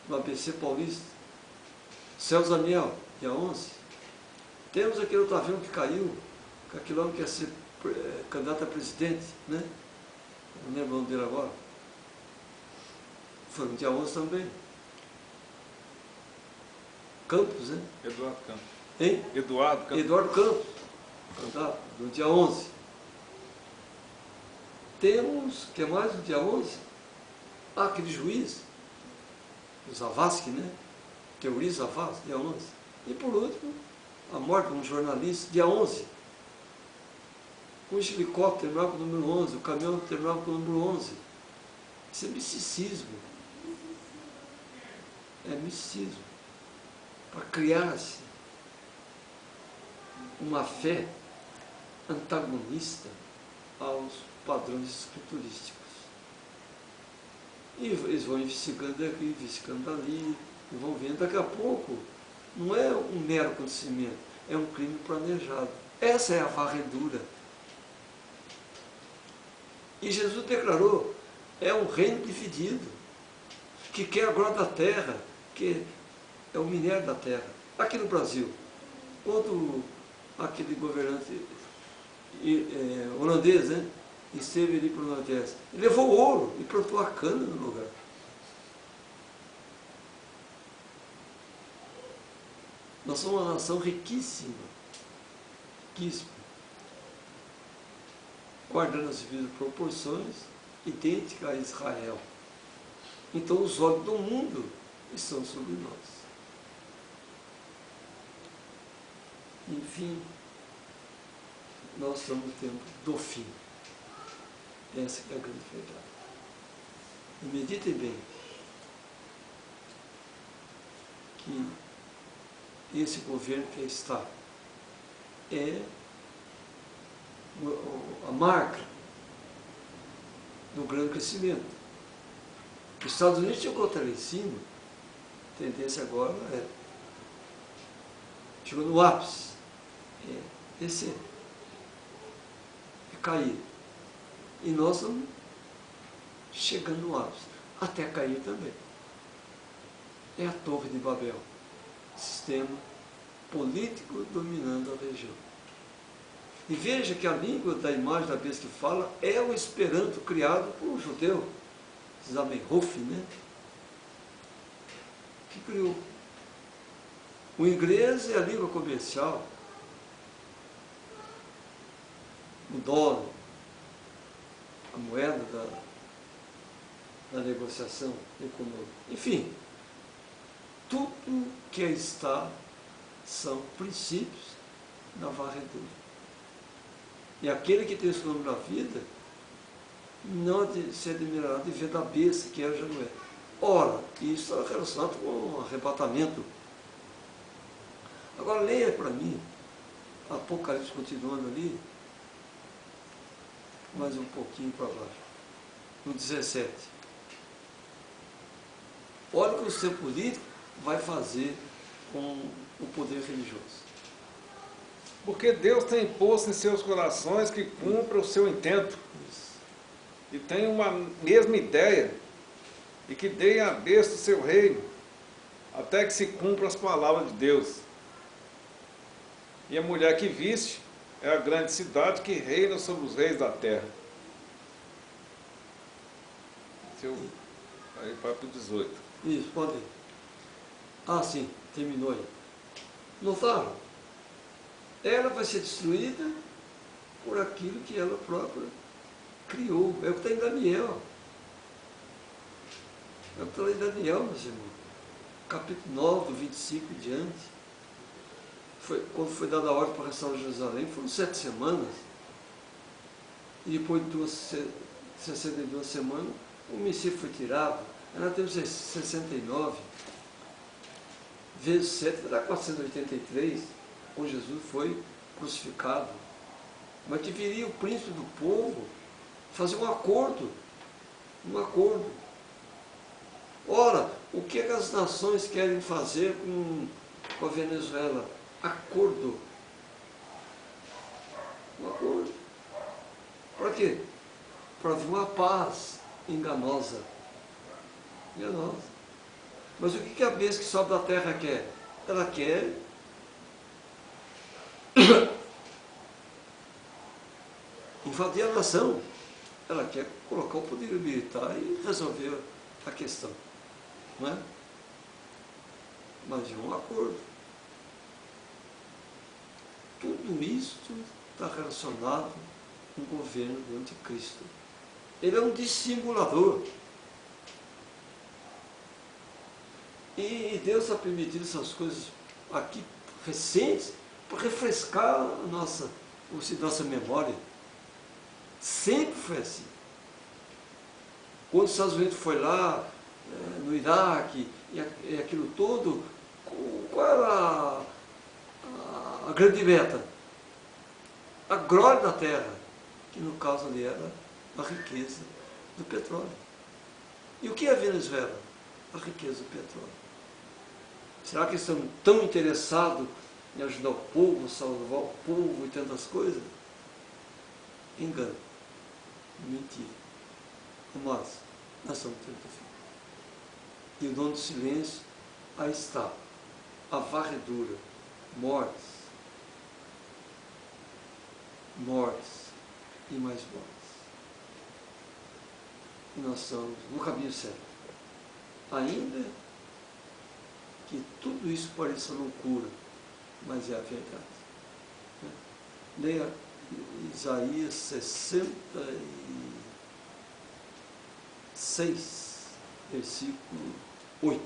no ABC Paulista, Celso Daniel, dia 11. Temos aquele Otaviano que caiu, que aquele homem quer ser candidato a presidente, né? Não lembro o nome dele agora. Foi no dia 11 também. Campos, né? Eduardo Campos. Hein? Eduardo Campos. Eduardo Campos, candidato, no dia 11. Temos, o que mais no dia 11? Aquele juiz, o Zavascki, né? Teori Zavascki, dia 11. E por último, a morte de um jornalista, dia 11. O helicóptero terminava com o número 11, o caminhão terminava com o número 11. Isso é misticismo. É misticismo. Para criar-se uma fé antagonista aos padrões escriturísticos. E eles vão investigando aqui, investigando ali, e vão vendo. Daqui a pouco, não é um mero acontecimento, é um crime planejado. Essa é a varredura. E Jesus declarou, é um reino dividido, que quer a glória da terra, que é o minério da terra. Aqui no Brasil, quando aquele governante holandês, né, esteve ali para o Nordeste, ele levou ouro e plantou a cana no lugar. Nós somos uma nação riquíssima, riquíssima, guardando as devidas proporções, idêntica a Israel. Então os olhos do mundo estão sobre nós. Enfim, nós estamos no tempo do fim. Essa é a grande verdade. E meditem bem que esse governo que está é a marca do grande crescimento. Os Estados Unidos chegou até lá em cima, a tendência agora chegou no ápice, descer, cair. E nós estamos chegando no ápice, até cair também. É a Torre de Babel, sistema político dominando a região. E veja que a língua da imagem da besta que fala é o Esperanto criado por um judeu, Zamenhof, né? Que criou. O inglês é a língua comercial, o dólar, a moeda da negociação econômica. Enfim, tudo que está são princípios da varredura. E aquele que tem esse nome na vida não se admirará de ver da besta que era já não é. Ora, isso está relacionado com um arrebatamento. Agora leia para mim, Apocalipse continuando ali, mais um pouquinho para baixo, no 17. Olha o que o sistema político vai fazer com o poder religioso. Porque Deus tem posto em seus corações que cumpra o seu intento. Isso. E tem uma mesma ideia e que deem à besta o seu reino, até que se cumpram as palavras de Deus. E a mulher que viste é a grande cidade que reina sobre os reis da terra. Aí vai para o 18. Isso, pode ir. Ah, sim, terminou aí. Notaram? Ela vai ser destruída por aquilo que ela própria criou. É o que está em Daniel. É o que está em Daniel, meus irmãos. Capítulo 9, do 25 em diante. Quando foi dada a ordem para restaurar Jerusalém, foram 7 semanas. E depois de 62 semanas, o Messias foi tirado. Ela teve 69. Vezes 7 dá 483, quando Jesus foi crucificado. Mas que viria o príncipe do povo fazer um acordo. Um acordo. Ora, o que as nações querem fazer com a Venezuela? Acordo. Um acordo. Para quê? Para haver uma paz enganosa. Enganosa. Mas o que a besta que sobe da terra quer? Ela quer invadir a nação. Ela quer colocar o poder militar e resolver a questão. Não é? Mas de um acordo. Tudo isso está relacionado com o governo do anticristo. Ele é um dissimulador. E Deus está permitindo essas coisas aqui recentes para refrescar a nossa memória. Sempre foi assim. Quando os Estados Unidos foi lá, no Iraque, e aquilo todo, qual era a grande meta? A glória da terra, que no caso ali era a riqueza do petróleo. E o que é a Venezuela? A riqueza do petróleo. Será que estão tão interessados em ajudar o povo, salvar o povo e tantas coisas? Engano. Mentira. Mas nós somos 30 filhos. E o dono do silêncio, aí está. A varredura. Mortes. Mortes. E mais mortes. E nós estamos no caminho certo. Ainda que tudo isso pareça loucura, mas é a verdade. Leia Isaías 66, versículo 8.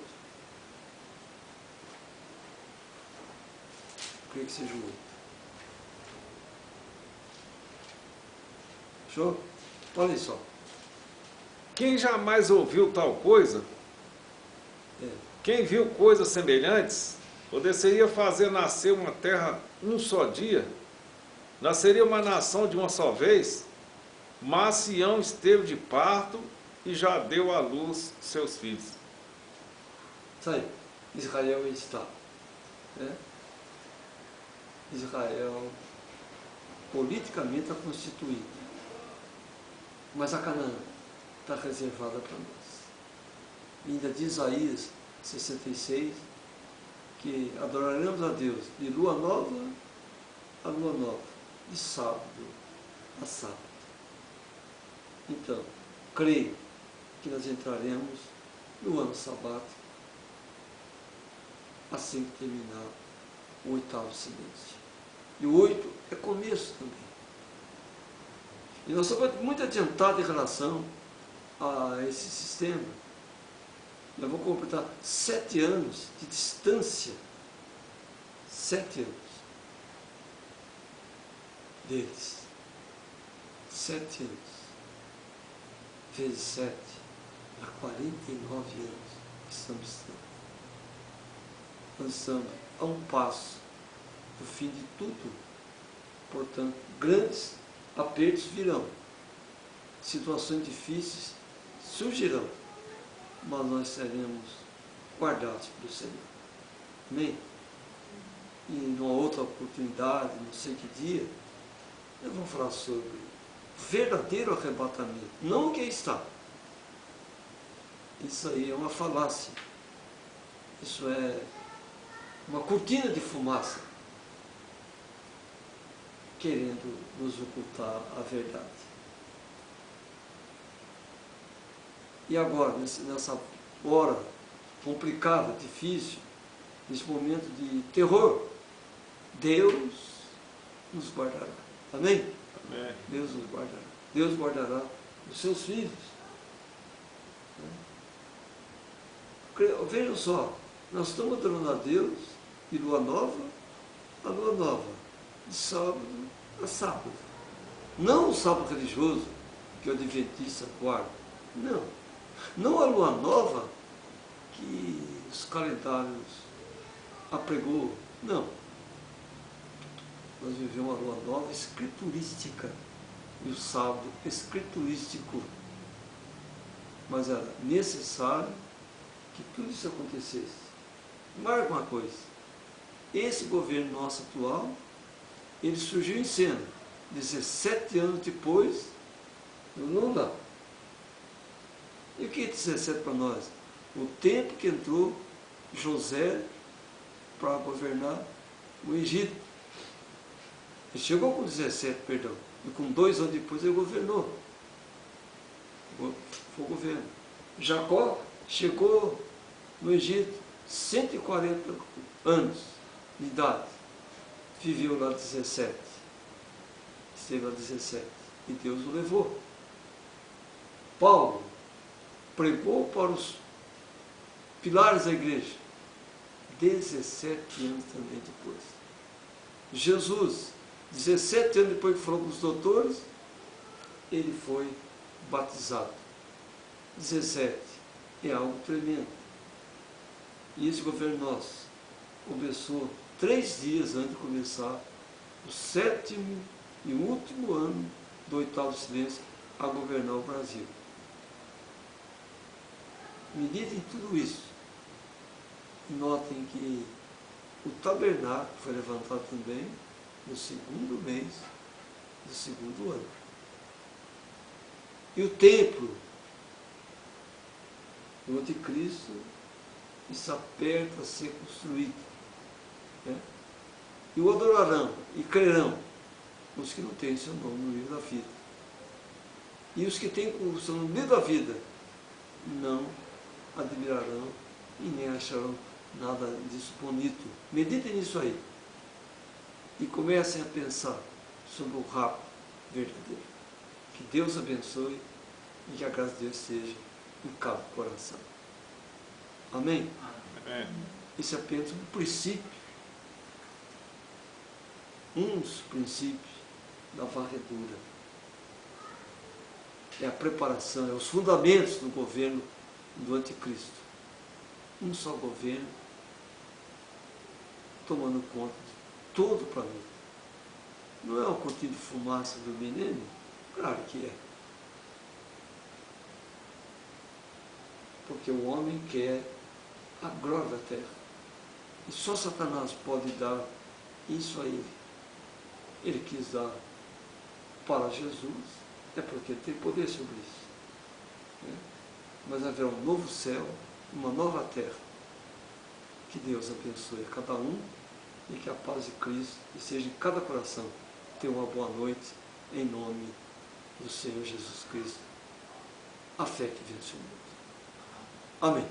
Creio que seja o 8. Fechou? Olha só. Quem jamais ouviu tal coisa? Quem viu coisas semelhantes? Poderia fazer nascer uma terra um só dia? Nasceria uma nação de uma só vez? Mas Sião esteve de parto e já deu à luz seus filhos. Isso aí. Israel está. Né? Israel politicamente está constituído. Mas a Canaã está reservada para nós. E ainda diz Isaías 66, que adoraremos a Deus de lua nova a lua nova, de sábado a sábado. Então, creio que nós entraremos no ano sabático assim que terminar o 8º silêncio. E o 8 é começo também. E nós somos muito adiantados em relação a esse sistema. Nós vamos completar 7 anos de distância. 7 anos deles. 7 anos. Vezes 7, há 49 anos que estamos distante. Nós estamos a um passo do fim de tudo. Portanto, grandes apertos virão. Situações difíceis surgirão. Mas nós seremos guardados pelo Senhor. Amém? E numa outra oportunidade, não sei que dia, eu vou falar sobre o verdadeiro arrebatamento. Não o que está. Isso aí é uma falácia. Isso é uma cortina de fumaça querendo nos ocultar a verdade. E agora, nessa hora complicada, difícil, nesse momento de terror, Deus nos guardará. Amém? Amém. Deus nos guardará. Deus guardará os seus filhos. Vejam só, nós estamos adorando a Deus de lua nova a lua nova, de sábado a sábado. Não o sábado religioso, que o adventista guarda. Não. Não a lua nova que os calendários apregou. Não. Nós vivemos uma lua nova escriturística e o sábado escriturístico. Mas era necessário que tudo isso acontecesse. Marca uma coisa, esse governo nosso atual, ele surgiu em cena 17 anos depois do Lula. E o que é 17 para nós? O tempo que entrou José para governar o Egito. Ele chegou com 17, perdão, e com 2 anos depois ele governou. Foi o governo. Jacó chegou no Egito, 140 anos de idade. Viveu lá 17. Esteve lá 17. E Deus o levou. Paulo pregou para os pilares da igreja. 17 anos também depois. Jesus, 17 anos depois que falou com os doutores, ele foi batizado. 17. É algo tremendo. E esse governo nosso começou 3 dias antes de começar o 7º e último ano do 8º silêncio a governar o Brasil. Meditem tudo isso. Notem que o tabernáculo foi levantado também no 2º mês do 2º ano. E o templo do anticristo está perto a ser construído. Né? E o adorarão e crerão os que não têm seu nome no livro da vida. E os que têm o seu nome no livro da vida não admirarão e nem acharão nada disso bonito. Meditem nisso aí. E comecem a pensar sobre o rapto verdadeiro. Que Deus abençoe e que a graça de Deus esteja em cada coração. Amém? Amém. Esse é apenas um princípio. Um dos princípios da varredura. É a preparação, é os fundamentos do governo do anticristo. Um só governo tomando conta de todo o planeta. Não é uma cortina de fumaça do milênio? Claro que é. Porque o homem quer a glória da terra. E só Satanás pode dar isso a ele. Ele quis dar para Jesus, é porque ele tem poder sobre isso. Né? Mas haverá um novo céu, uma nova terra. Que Deus abençoe a cada um e que a paz de Cristo esteja em cada coração. Tenha uma boa noite, em nome do Senhor Jesus Cristo. A fé que vence o mundo. Amém.